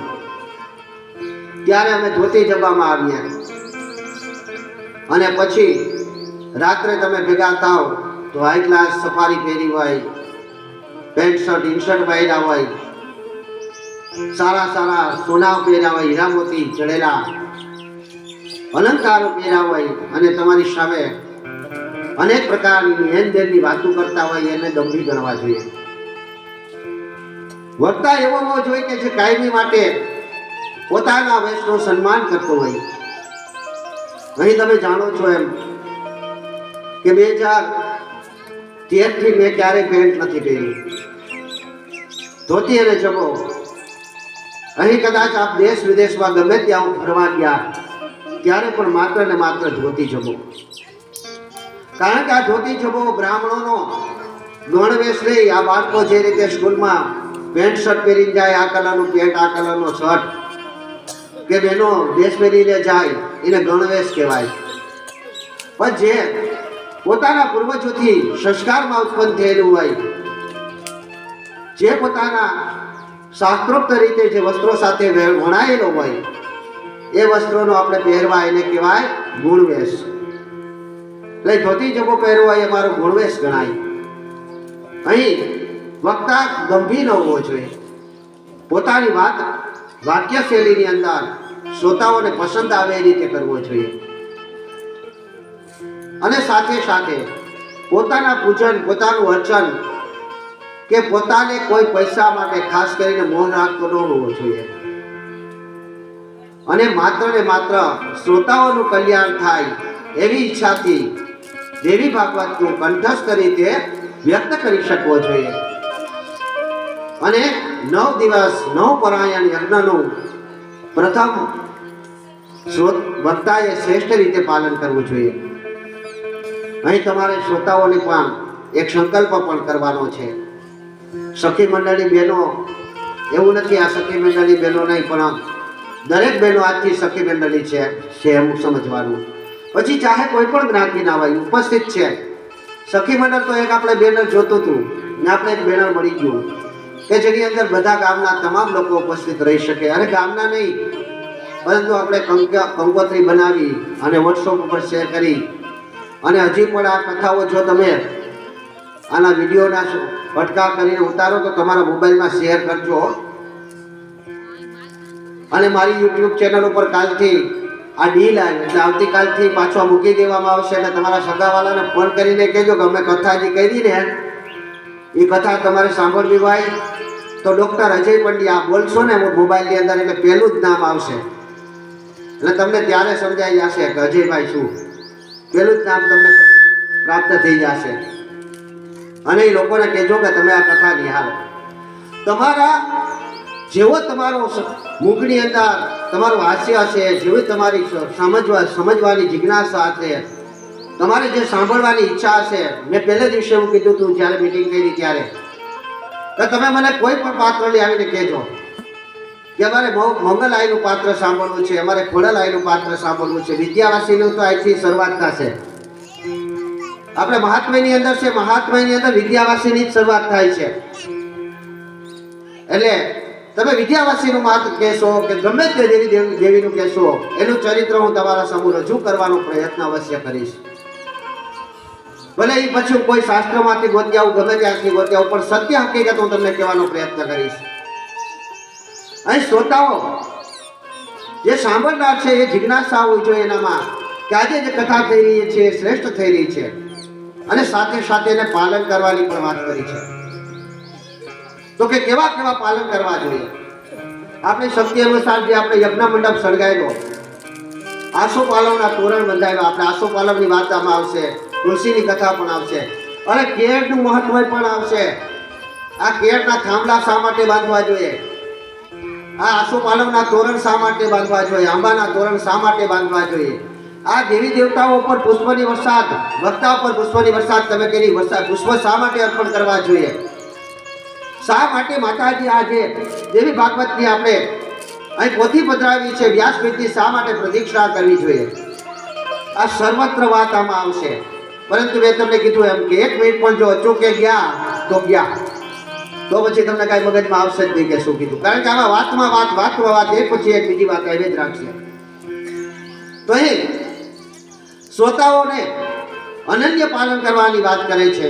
ત્યારે અમે ધોતી જબામાં આવીએ અને પછી રાત્રે તમે ભેગા થાવ તો હાઈ ક્લાસ સફારી પહેરી હોય, પેન્ટ શર્ટ ઇનશર્ટ પહેર્યા હોય, સારા સારા સોના પહેર્યા હોય, હીરા મોતી ચડેલા અલંકારો પહેર્યા હોય અને તમારી સામે અનેક પ્રકારની હેનદેનની વાતો કરતા હોય, એને દંભી ગણવા જોઈએ. વક્તા એવો હોવો જોઈએ કે જે કાયમી માટે પોતાના વેશનું સન્માન કરતો હોય. અહીં તમે જાણો છો એમ કે 2013 થી મેં ક્યારેય પેન્ટ નથી પહેરી, ધોતી અને જબો. અહીં કદાચ આપ દેશ વિદેશમાં ગમે ત્યાં ફરવા ગયા ત્યારે પણ માત્ર ને માત્ર ધોતી જબો. કારણ કે આ ધોતી જબો બ્રાહ્મણોનો ગણવેશ નહીં. આ બાળકો જે રીતે સ્કૂલમાં પેન્ટ શર્ટ પહેરીને જાય, આ કલરનું પેન્ટ, આ કલરનો શર્ટ, કે બેનો ડ્રેસ પહેરીને જાય, એને ગણવેશ કહેવાય. પણ જે પોતાના પૂર્વજોથી સંસ્કારમાં ઉત્પન્ન થયેલું હોય, જે પોતાના શાસ્ત્રોક્ત રીતે જે વસ્ત્રો સાથે વણાયેલો હોય, એ વસ્ત્રોનો આપણે પહેરવા, એને કહેવાય ગુણવેશ. એટલે ધોતી જબો પહેરવો એ મારો ગુણવેશ ગણાય. અહીં વક્તા ગંભીર હોવો જોઈએ. પોતાની વાત વાક્ય શૈલીની અંદર શ્રોતાઓને પસંદ આવે એ રીતે કરવો જોઈએ. અને સાથે સાથે પોતાના પૂજન, પોતાનું અર્ચન કે પોતાને કોઈ પૈસા માટે ખાસ કરીને મોહ રાખતો ન હોવો જોઈએ. અને માત્ર ને માત્ર શ્રોતાઓનું કલ્યાણ થાય એવી ઈચ્છાથી દેવી ભાગવતનું કંઠસ્થ રીતે વ્યક્ત કરી શકવો જોઈએ. અને 9 દિવસ 9 પરાયણ યજ્ઞનું પ્રથમ વક્તાએ શ્રેષ્ઠ રીતે પાલન કરવું જોઈએ. અહીં તમારે શ્રોતાઓને પણ એક સંકલ્પ પણ કરવાનો છે. સખી મંડળી બહેનો, એવું નથી આ સખી મંડળી બહેનો નહીં, પણ દરેક બહેનો આજથી સખી મંડળી છે એમ સમજવાનું. પછી ચાહે કોઈ પણ જ્ઞાતિના હોય ઉપસ્થિત છે. સખી મંડળ તો એક આપણે બેનર જોતું હતું ને આપણે એક બેનર મળી ગયું કે જેની અંદર બધા ગામના તમામ લોકો ઉપસ્થિત રહી શકે. અને ગામના નહીં, પરંતુ આપણે કંકોત્રી બનાવી અને વોટ્સઅપ ઉપર શેર કરી. અને હજી પણ આ કથાઓ જો તમે આના વિડીયોના પટકા કરીને ઉતારો તો તમારા મોબાઈલમાં શેર કરજો. અને મારી યુટ્યુબ ચેનલ ઉપર કાલથી આ ડીલ આવી, એટલે આવતીકાલથી પાછો મૂકી દેવામાં આવશે. અને તમારા સગાવાલાને ફોન કરીને કહેજો કે અમે કથા જે કરી ને એ કથા તમારે સાંભળવી હોય તો ડૉક્ટર અજય પંડ્યા બોલશો ને મોબાઈલની અંદર, એટલે પહેલું જ નામ આવશે. એટલે તમને ત્યારે સમજાઈ જશે કે અજયભાઈ શું, પહેલું જ નામ તમને પ્રાપ્ત થઈ જશે. અને એ લોકોને કહેજો કે તમે આ કથા નિહાળો. તમારા જેવો તમારો મુખની અંદર તમારું હાસ્ય હશે, જેવી તમારી સમજવાની જિજ્ઞાસા હશે, તમારે જે સાંભળવાની ઈચ્છા હશે. મેં પહેલે દિવસે હું કીધું હતું જ્યારે મીટિંગ કરી ત્યારે કે તમે મને કોઈ પણ પાત્ર લઈ આવીને કહેજો કે અમારે મંગલાઈનું પાત્ર સાંભળવું છે, અમારે ખોડલાઈનું પાત્ર સાંભળવું છે. વિદ્યાવાસીનું તો અહીંથી શરૂઆત થશે. આપણે મહાત્મ્યની અંદર છે, મહાત્મ્યની અંદર વિદ્યાવાસીની જ શરૂઆત થાય છે. એટલે તમે વિદ્યાવાસીનું માત્ર કહેશો કે ગમે તે દેવીનું કહેશો, એનું ચરિત્ર હું તમારા સમૂહ રજૂ કરવાનો પ્રયત્ન અવશ્ય કરીશ. ભલે એ પછી હું કોઈ શાસ્ત્રમાંથી ગોતી આવું, ગમે ત્યાંથી ગોતી આવું, પણ સત્ય હકીકત હું તમને કહેવાનો પ્રયત્ન કરીશ. અહીં શ્રોતાઓ જે સાંભળનાર છે એ જિજ્ઞાસા હોવી જોઈએ એનામાં કે આજે જે કથા થઈ રહી છે એ શ્રેષ્ઠ થઈ રહી છે. અને સાથે સાથે એને પાલન કરવાની પણ વાત કરી છે. તો કે કેવા કેવા પાલન કરવા જોઈએ. આપણી શક્તિ અનુસાર જે આપણે યજ્ઞ મંડપ સળગાવેલો, આસોપાલવના તોરણ બંધાવ્યા, આપણે આસોપાલવની વાત આમાં આવશે, તુલસીની કથા પણ આવશે, અને કેળનું મહત્વ પણ આવશે. આ કેળના થાંભલા શા માટે બાંધવા જોઈએ, આ આસોપાલવના તોરણ શા માટે બાંધવા જોઈએ, આંબાના તોરણ શા માટે બાંધવા જોઈએ, આ દેવી દેવતાઓ ઉપર પુષ્પની વરસાદ, વક્તા ઉપર પુષ્પની વરસાદ તમે કરી પુષ્પ શા માટે અર્પણ કરવા જોઈએ, શા માટે માતાજી આજે દેવી ભાગવતની આપણે અહીં પોથી પધરાવી છે, વ્યાસપીઠની શા માટે પ્રદક્ષિણા કરવી જોઈએ. આ સર્વત્ર વાત આમાં આવશે. પરંતુ મેં તમને કીધું એમ કે 1 મિનિટ પણ જો અચૂકે ગયા તો ગયા, તો પછી તમને કાંઈ મગજમાં આવશે જ નહીં કે શું કીધું. કારણ કે આમાં વાતમાં વાત એક પછી એક બીજી વાત આવી જ રાખશે. તો અહીં શ્રોતાઓને અનન્ય પાલન કરવાની વાત કરે છે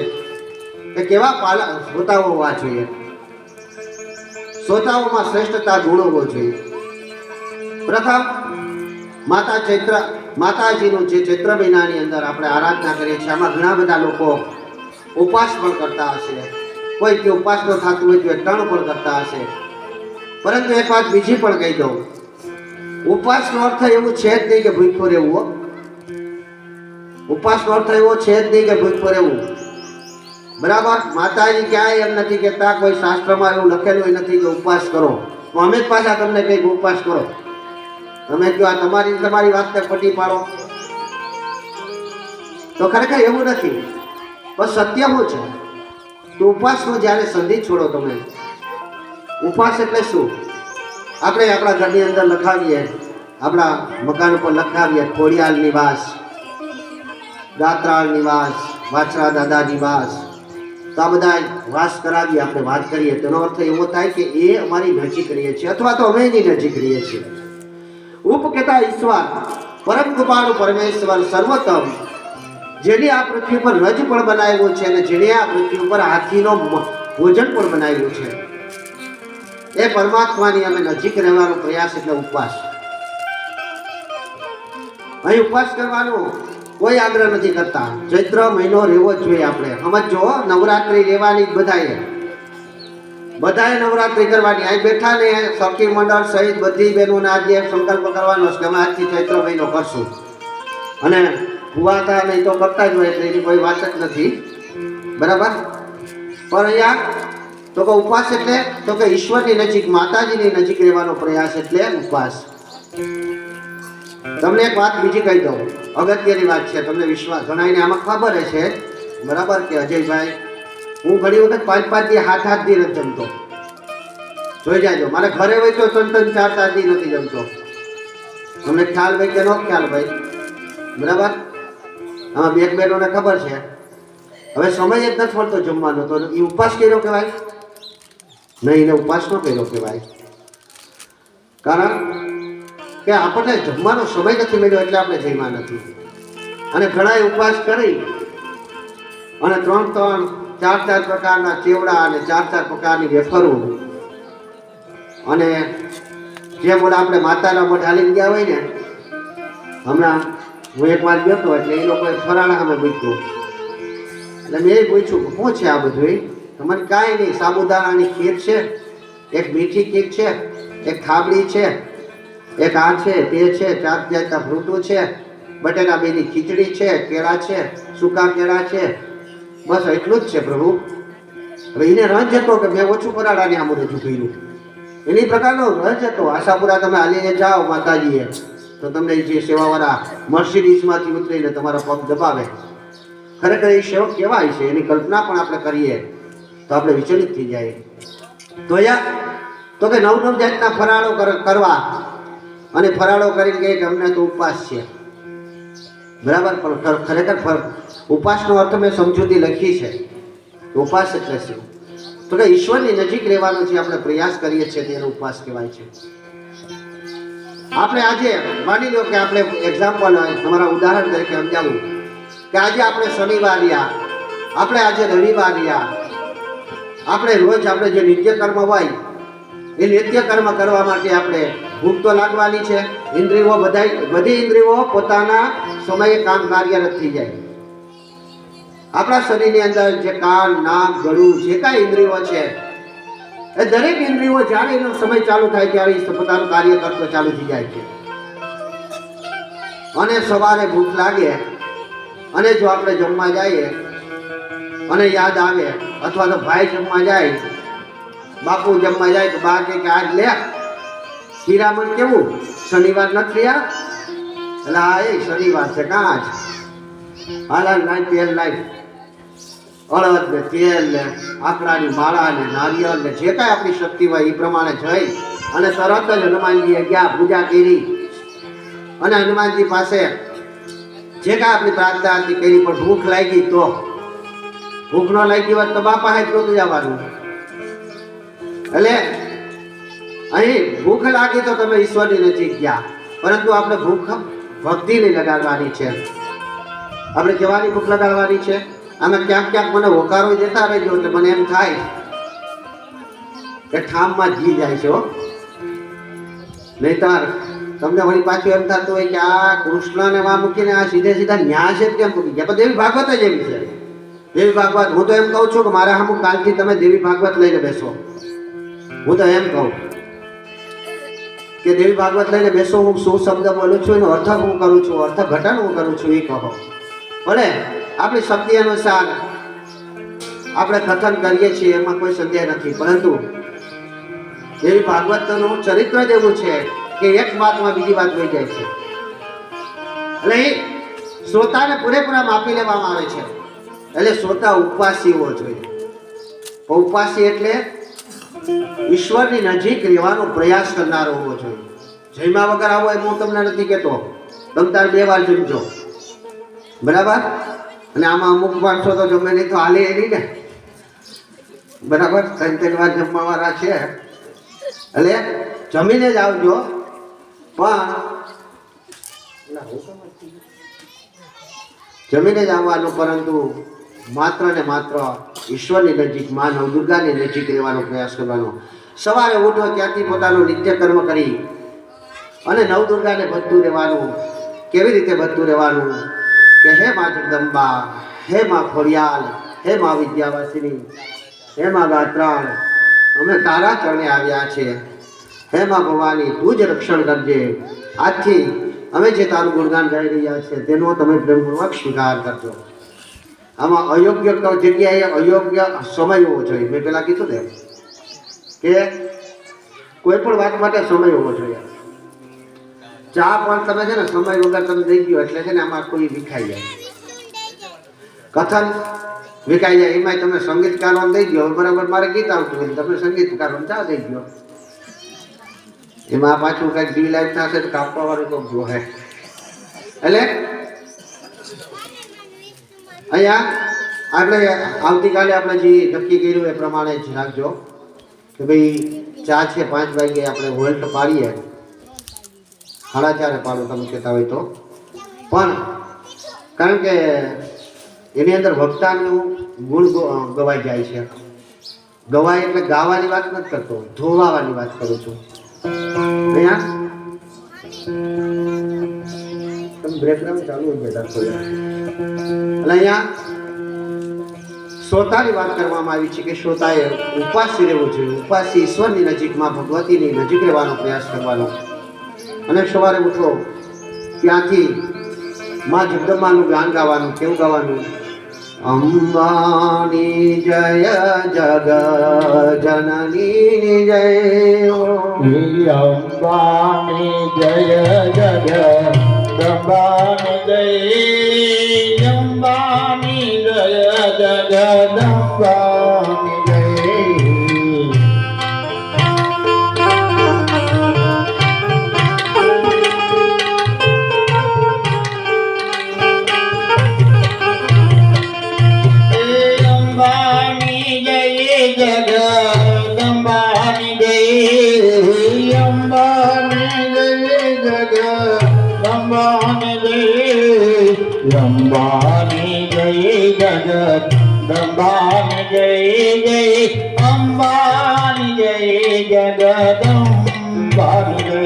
કે કેવા શ્રોતાઓ હોવા જોઈએ. શ્રોતાઓમાં શ્રેષ્ઠતા ગુણ હોવો જોઈએ. પ્રથમ માતાજીનું જે ચૈત્ર મહિનાની અંદર આપણે આરાધના કરીએ છીએ, આમાં ઘણા બધા લોકો ઉપવાસ પણ કરતા હશે. કોઈ કે ઉપવાસ ન થતું હોય તો એકટાણું પણ કરતા હશે. પરંતુ એક વાત બીજી પણ કહી દઉં, ઉપવાસનો અર્થ એવું છે જ નહીં કે ભૂખ્યો રહેવું. ઉપવાસનો અર્થ એવો છે જ નહીં કે ભૂખ્યો રહેવું. બરાબર, માતાજી ક્યાંય એમ નથી કહેતા, કોઈ શાસ્ત્રમાં એવું લખેલું નથી કે ઉપવાસ કરો. તો અમે જ પાછા તમને કંઈક ઉપવાસ કરો. તમે જો આ તમારી વાતને પટી પાડો તો ખરેખર એવું નથી. પણ સત્ય શું છે તો ઉપવાસનો જ્યારે સંધિ છોડો તમે, ઉપવાસ એટલે શું? આપણે આપણા ઘરની અંદર લખાવીએ, આપણા મકાન ઉપર લખાવીએ ખોડિયાલ નિવાસ, દાત્રાળ નિવાસ, વાછરા દાદા નિવાસ. તો આ બધા વાસ કરાવીએ, આપણે વાત કરીએ, તેનો અર્થ એવો થાય કે એ અમારી નજીક રહીએ છીએ અથવા તો અમે એની નજીક રહીએ છીએ. ઉપ કહેતા ઈશ્વર, પરમ કૃપાળુ પરમેશ્વર, સર્વોત્તમ, જેની આ પૃથ્વી પર રજ પણ બનાવ્યો છે અને જેણે આ પૃથ્વી પર હાથીનો ભોજન પણ બનાવ્યું છે, એ પરમાત્માની અમે નજીક રહેવાનો પ્રયાસ એટલે ઉપવાસ. અહીં ઉપવાસ કરવાનો કોઈ આગ્રહ નથી કરતા. ચૈત્ર મહિનો રહેવો જ જોઈએ. આપણે સમજો, નવરાત્રી રહેવાની બધાએ નવરાત્રી કરવાની. અહીં બેઠા ને સખી મંડળ સહિત બધી બહેનોને આજે સંકલ્પ કરવાનો છે કે અમે આજથી ચૈત્ર મહિનો કરશું. અને ભુવાતા નહીં તો કરતા જ હોય એટલે એની કોઈ વાત જ નથી, બરાબર. પણ અહીંયા તો કે ઉપવાસ એટલે તો કે ઈશ્વરની નજીક, માતાજીની નજીક રહેવાનો પ્રયાસ એટલે ઉપવાસ. તમને એક વાત બીજી કહી દઉં, અગત્યની વાત છે. તમને વિશ્વાસ ઘણાને આમાં ખબર છે, બરાબર, કે અજયભાઈ હું ઘણી વખત 5-5 દી 7-8 દી નથી જમતો. જોઈ જાયજો, મારે ઘરે હોય તો 3-3, 4-4 દી નથી જમતો. તમને ખ્યાલ ભાઈ કે ન ખ્યાલ ભાઈ, બરાબર. આમાં બે બહેનોને ખબર છે. હવે સમય જ નથી મળતો જમવાનો, તો એ ઉપવાસ કર્યો કહેવાય? નહીં, એને ઉપવાસ ન કર્યો કહેવાય. કારણ કે આપણને જમવાનો સમય નથી મળ્યો એટલે આપણે જમ્યા નથી. અને ઘણાએ ઉપવાસ કરી અને 3-3, 4-4 પ્રકારના ચેવડા અને 4-4 પ્રકારની વેફરો અને જે બોલા આપણે માતાના મઢ હાલીને ગયા હોય ને, હમણાં હું એક વાર ગયો હતો એટલે એ લોકોએ ફરાળા અમે મૂક્યું. એટલે મેં એ પૂછ્યું શું છે આ બધું? તો મને કાંઈ નહીં, સાબુદાણાની ખીર છે, એક મીઠી કેક છે, એક ખાબડી છે, એક આ છે, તે છે, 4 જાતના ફ્રૂટો છે, બટેટા બેની ખીચડી છે, કેળા છે, સૂકા કેળા છે, બસ એટલું જ છે પ્રભુ. હવે એને રજ હતો કે મેં ઓછું ફરાળાની આમ રજૂ કર્યું. એની પ્રકારનો રજ હતો. આશાપુરા તમે હાલીને જાઓ માતાજીએ તો તમને જે સેવાવાળા મર્સિડીઝમાંથી ઉતરીને તમારા પગ દબાવે. ખરેખર એ સેવક કહેવાય છે. એની કલ્પના પણ આપણે કરીએ તો આપણે વિચલિત થઈ જાય. તો તો કે 9 જાતના ફરાળો કરવા અને ફરાળો કરીને કે અમને તો ઉપવાસ છે, બરાબર. પણ ખરેખર ઉપવાસનો અર્થ મેં સમજૂતી લખી છે. ઉપવાસ એટલે શું? તો કે ઈશ્વરની નજીક રહેવાનો જે આપણે પ્રયાસ કરીએ છીએ તેનો ઉપવાસ કહેવાય છે. આપણે આજે માની લો કે આપણે એક્ઝામ્પલ તમારા ઉદાહરણ તરીકે સમજાવું કે આજે આપણે શનિવાર રહ્યા, આપણે આજે રવિવાર રહ્યા, આપણે રોજ આપણે જે નિત્ય કર્મ હોય એ નિત્ય કર્મ કરવા માટે આપણે ભૂખ તો લાગવાની છે. ઇન્દ્રિયો બધી ઇન્દ્રિયો પોતાના સમયે કામ કાર્યરત થઈ જાય. આપણા શરીરની અંદર જે કાન, નાક, ગળું જે કાંઈ ઇન્દ્રિયો છે એ દરેક ઇન્દ્રિયો જ્યારે એનો સમય ચાલુ થાય ત્યારે પોતાનું કાર્ય કરતો ચાલુ થઈ જાય છે. અને સવારે ભૂખ લાગે અને જો આપણે જમવા જઈએ અને યાદ આવે, અથવા તો ભાઈ જમવા જાય, બાપુ જમવા જાય તો બા કે આજ લે શિરામણ કેવું, શનિવાર નથી રહ્યા? એટલે હા એ શનિવાર છે, કાં જ હાલા લાઈ તેલ લાઈ, અળદ ને તેલ ને આકડાની માળા ને નારિયેળ ને જે કાંઈ આપણી શક્તિ હોય એ પ્રમાણે જઈ અને તરત જ હનુમાનજીએ ગયા, પૂજા કરી અને હનુમાનજી પાસે જે કાંઈ આપણી પ્રાર્થના હતી કરી. પણ ભૂખ લાગી તો ભૂખ ન લાગી હોત તો બાપા જ નહોતું જવાનું. એટલે અહીં ભૂખ લાગી તો તમે ઈશ્વરની નજીક ગયા, પરંતુ આપણે ભૂખ ભક્તિની લગાડવાની છે. આપણે કેવાની ભૂખ લગાડવાની છે? આમે ક્યાંક ક્યાંક મને હોકારો દેતા રહેજો એટલે મને એમ થાય કે ઠામમાં જી જાય છે. નહીતર તમને વળી પાછું એમ થતું હોય કે આ કૃષ્ણને માં મૂકીને આ સીધા ન્યાસ જ કેમ મૂકી ગયા? પણ દેવી ભાગવત જ એવી છે. દેવી ભાગવત, હું તો એમ કહું છું કે મારા અમુક કાલથી તમે દેવી ભાગવત લઈને બેસો. હું તો એમ કહું કે દેવી ભાગવત લઈને બેસો. હું શું શબ્દ બોલું છું એનો અર્થ હું કરું છું, અર્થઘટન હું કરું છું એ કહો. ભલે આપણી શક્તિ અનુસાર આપણે કથન કરીએ છીએ, એમાં કોઈ સંદેહ નથી. પરંતુ દેવી ભાગવતનું ચરિત્ર જ એવું છે કે એક વાતમાં બીજી વાત વહી જાય છે. એટલે એ શ્રોતાને પૂરેપૂરા માપી લેવામાં આવે છે. એટલે શ્રોતા ઉપવાસી હોવો જોઈએ. ઉપવાસી એટલે ઈશ્વરની નજીક રહેવાનો પ્રયાસ કરનારો હોવો જોઈએ. જમ્યા વગર આવો એમ હું તમને નથી કહેતો, તમતાર 2 વાર જમજો, બરાબર. અને આમાં અમુક માણસો તો જમે નહીં તો હાલે નહીં ને, બરાબર. 3-3 વાર જમવાવાળા છે. એટલે જમીને જ આવજો. પણ જમીને જ આવવાનું, પરંતુ માત્ર ને માત્ર ઈશ્વરની નજીક, મા નવદુર્ગાની નજીક રહેવાનો પ્રયાસ કરવાનો. સવારે ઉઠો ત્યાંથી પોતાનું નિત્ય કર્મ કરી અને નવદુર્ગાને બધું રહેવાનું. કેવી રીતે બધું રહેવાનું કે હે મા જગદંબા, હે મા ખોડિયાલ, હે મા વિદ્યાવાસિની, હે મા ગાત્રાળ, અમે તારા ચરણે આવ્યા છીએ. હે મા ભવાની, તું જ રક્ષણ કરજે. આજથી અમે જે તારું ગુણગાન ગાઈ રહ્યા છીએ તેનો તમે પ્રેમપૂર્વક સ્વીકાર કરજો. આમાં અયોગ્ય જગ્યાએ અયોગ્ય સમય હોવો જોઈએ. મેં પહેલાં કીધું ને કે કોઈ પણ વાત માટે સમય હોવો જોઈએ. ચા પણ તમે છે ને સમય વગર તમે દઈ ગયો એટલે છે ને આમાં કોઈ વિખાઈ જાય, કથન વિખાઈ જાય. એમાંય તમે સંગીતકારોને દઈ ગયો, બરાબર મારે ગીત આવતું હોય તમે સંગીતકારોને ચા દઈ ગયો, એમાં પાછું કંઈક ડી લાઈફ થશે તો કાપવા વાળું તો જોહે. એટલે અહીંયા આપણે આવતીકાલે આપણે જે નક્કી કર્યું એ પ્રમાણે જ રાખજો કે ભાઈ ચા છે 5 વાગે આપણે હોલ્ટ પાડીએ, 4:30 પાડો તમે કહેતા હોય તો. પણ કારણ કે એની અંદર વક્તાનું ગુણ ગવાઈ જાય છે. ગવાય એટલે ગાવાની વાત નથી કરતો, ધોવાવાની વાત કરું છું. અહીંયા તમે બ્રેકગ્રાઉન્ડ ચાલુ હોય બેટા એટલે અહીંયા શ્રોતાની વાત કરવામાં આવી છે કે શ્રોતાએ ઉપાસી રહેવું જોઈએ. ઉપાસી ઈશ્વરની નજીકમાં, ભગવતીની નજીક રહેવાનો પ્રયાસ કરવાનો. અને સવારે ઉઠો ત્યાંથી મા જગદંબાનું ગાન ગાવાનું. કેવું ગાવાનું? અંબાની જય, જગ જનની જય, અંબાની જય જગદંબાની જય, અંબાની જય જગદંબાની જય. અંબાની જય જગદંબાની જય, જય અંબાની જય જગદંબાની જય.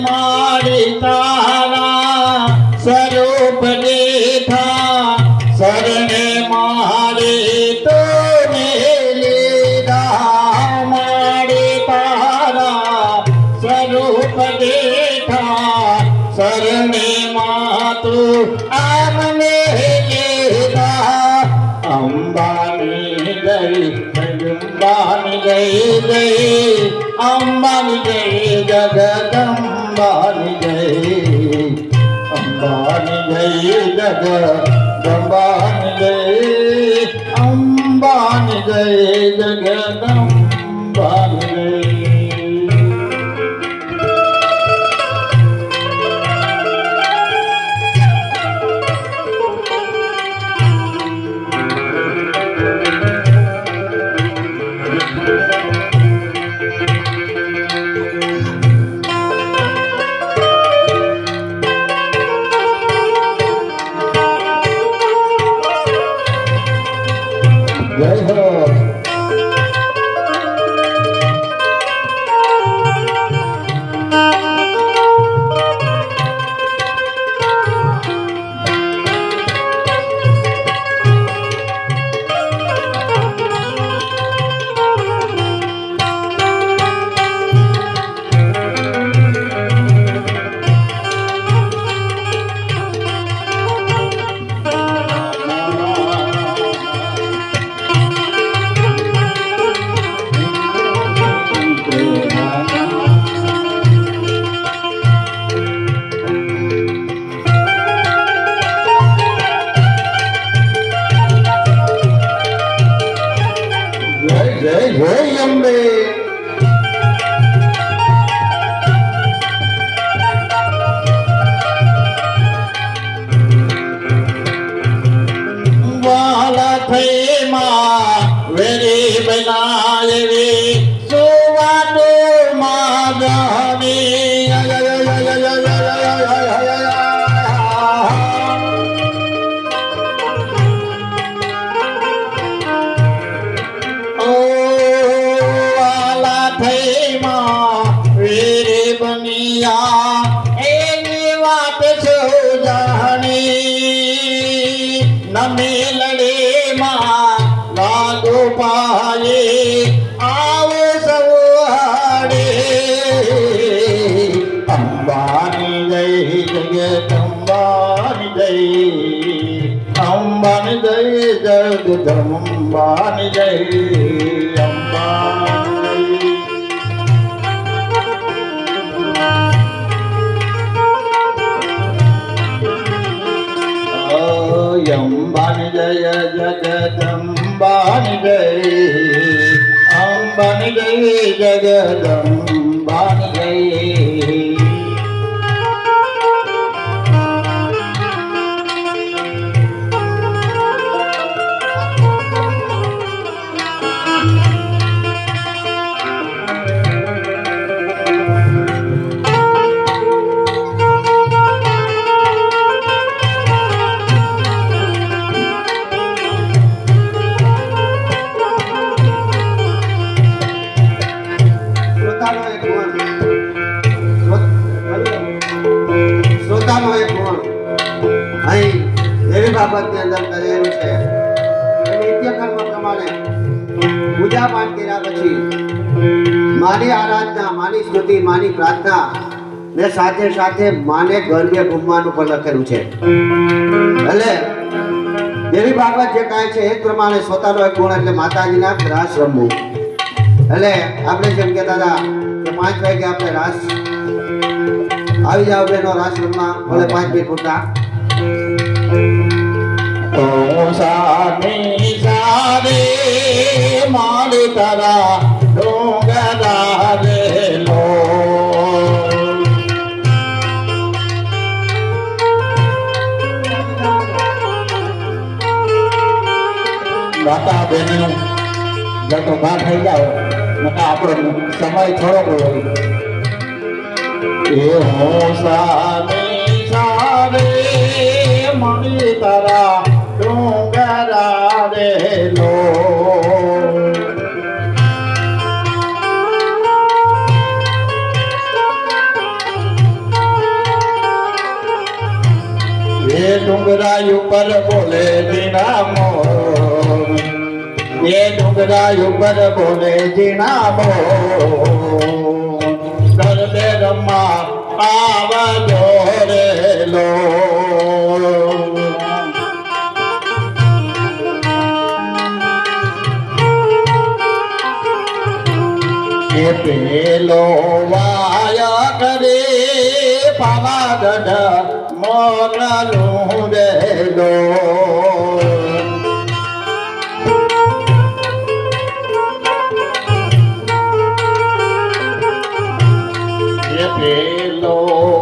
મારી તારા સ્વરૂપ દેખા, શરણે મારી તો લીધા. મારી તારા સ્વરૂપ દેખા, શરણે માં તું આમને લીધા. અંબાની જય, અંબાની જય જય, અંબાની જય જગદંબાની જય, અંબાની જય જગદંબાની જય, અંબાની જય જગદંબાની જય. જય હો. જય જય અંબે. વાલા થઈ મા નમી લડીમાં લાગુ પાયે આવે સવારે અંબાની જય જગદંબાની જય અંબાની જય જગદંબાની જય અંબાની જય અંબાની જય જગદંબાની જય અંબાની જય જગદંબાની જય શ્રોતાનો એક ગુણ અહીં એવી બાબતની અંદર કરેલું છે કે નિત્યકર્મ પ્રમાણે પૂજા પાઠ કર્યા પછી માની આરાધના, માની સ્તુતિ, માની પ્રાર્થના ને સાથે સાથે માને ગરબે ઘૂમવાનું પણ લખેલું છે. એટલે એવી બાબત જે કાંઈ છે એ પ્રમાણે શ્રોતાનો એક ગુણ એટલે માતાજીના રાસ રમવું. એટલે આપણે જેમ કહેતા હતા કે 5 વાગે આપણે રાસ આવી જાવ બેનો રાસ રમવા, ભલે 5 મિનિટ પૂરતા. તો સાની સારે મારી તારા ડોંગરા રે લો માતા બેનો જતો બહાર થઈ જાઓ નકા આપણો સમય થોડોક હોય એ હો સાની સારે મારી તારા ડોંગરા રે લો એ ડુંગરા ઉપર બોલે જીણા મોર એ ડુંગરા ઉપર બોલે જીણા મોર ગરબે રમવા આવજો રે લો એ પેલો વાયા કરે પાવાગઢ મોગલું રે લો એ પેલો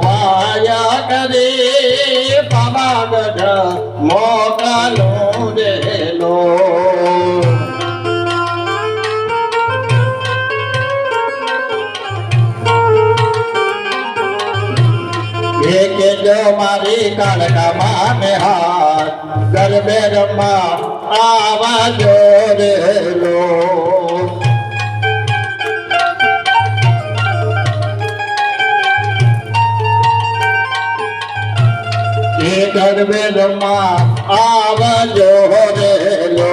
વાયા કરે પાવાગઢ મોગલું રે લો કે જો મારી કાળકા માને હાથ ગરબે રમવા આવજો રે લો એ ગરબે રમવા આવજો રે લો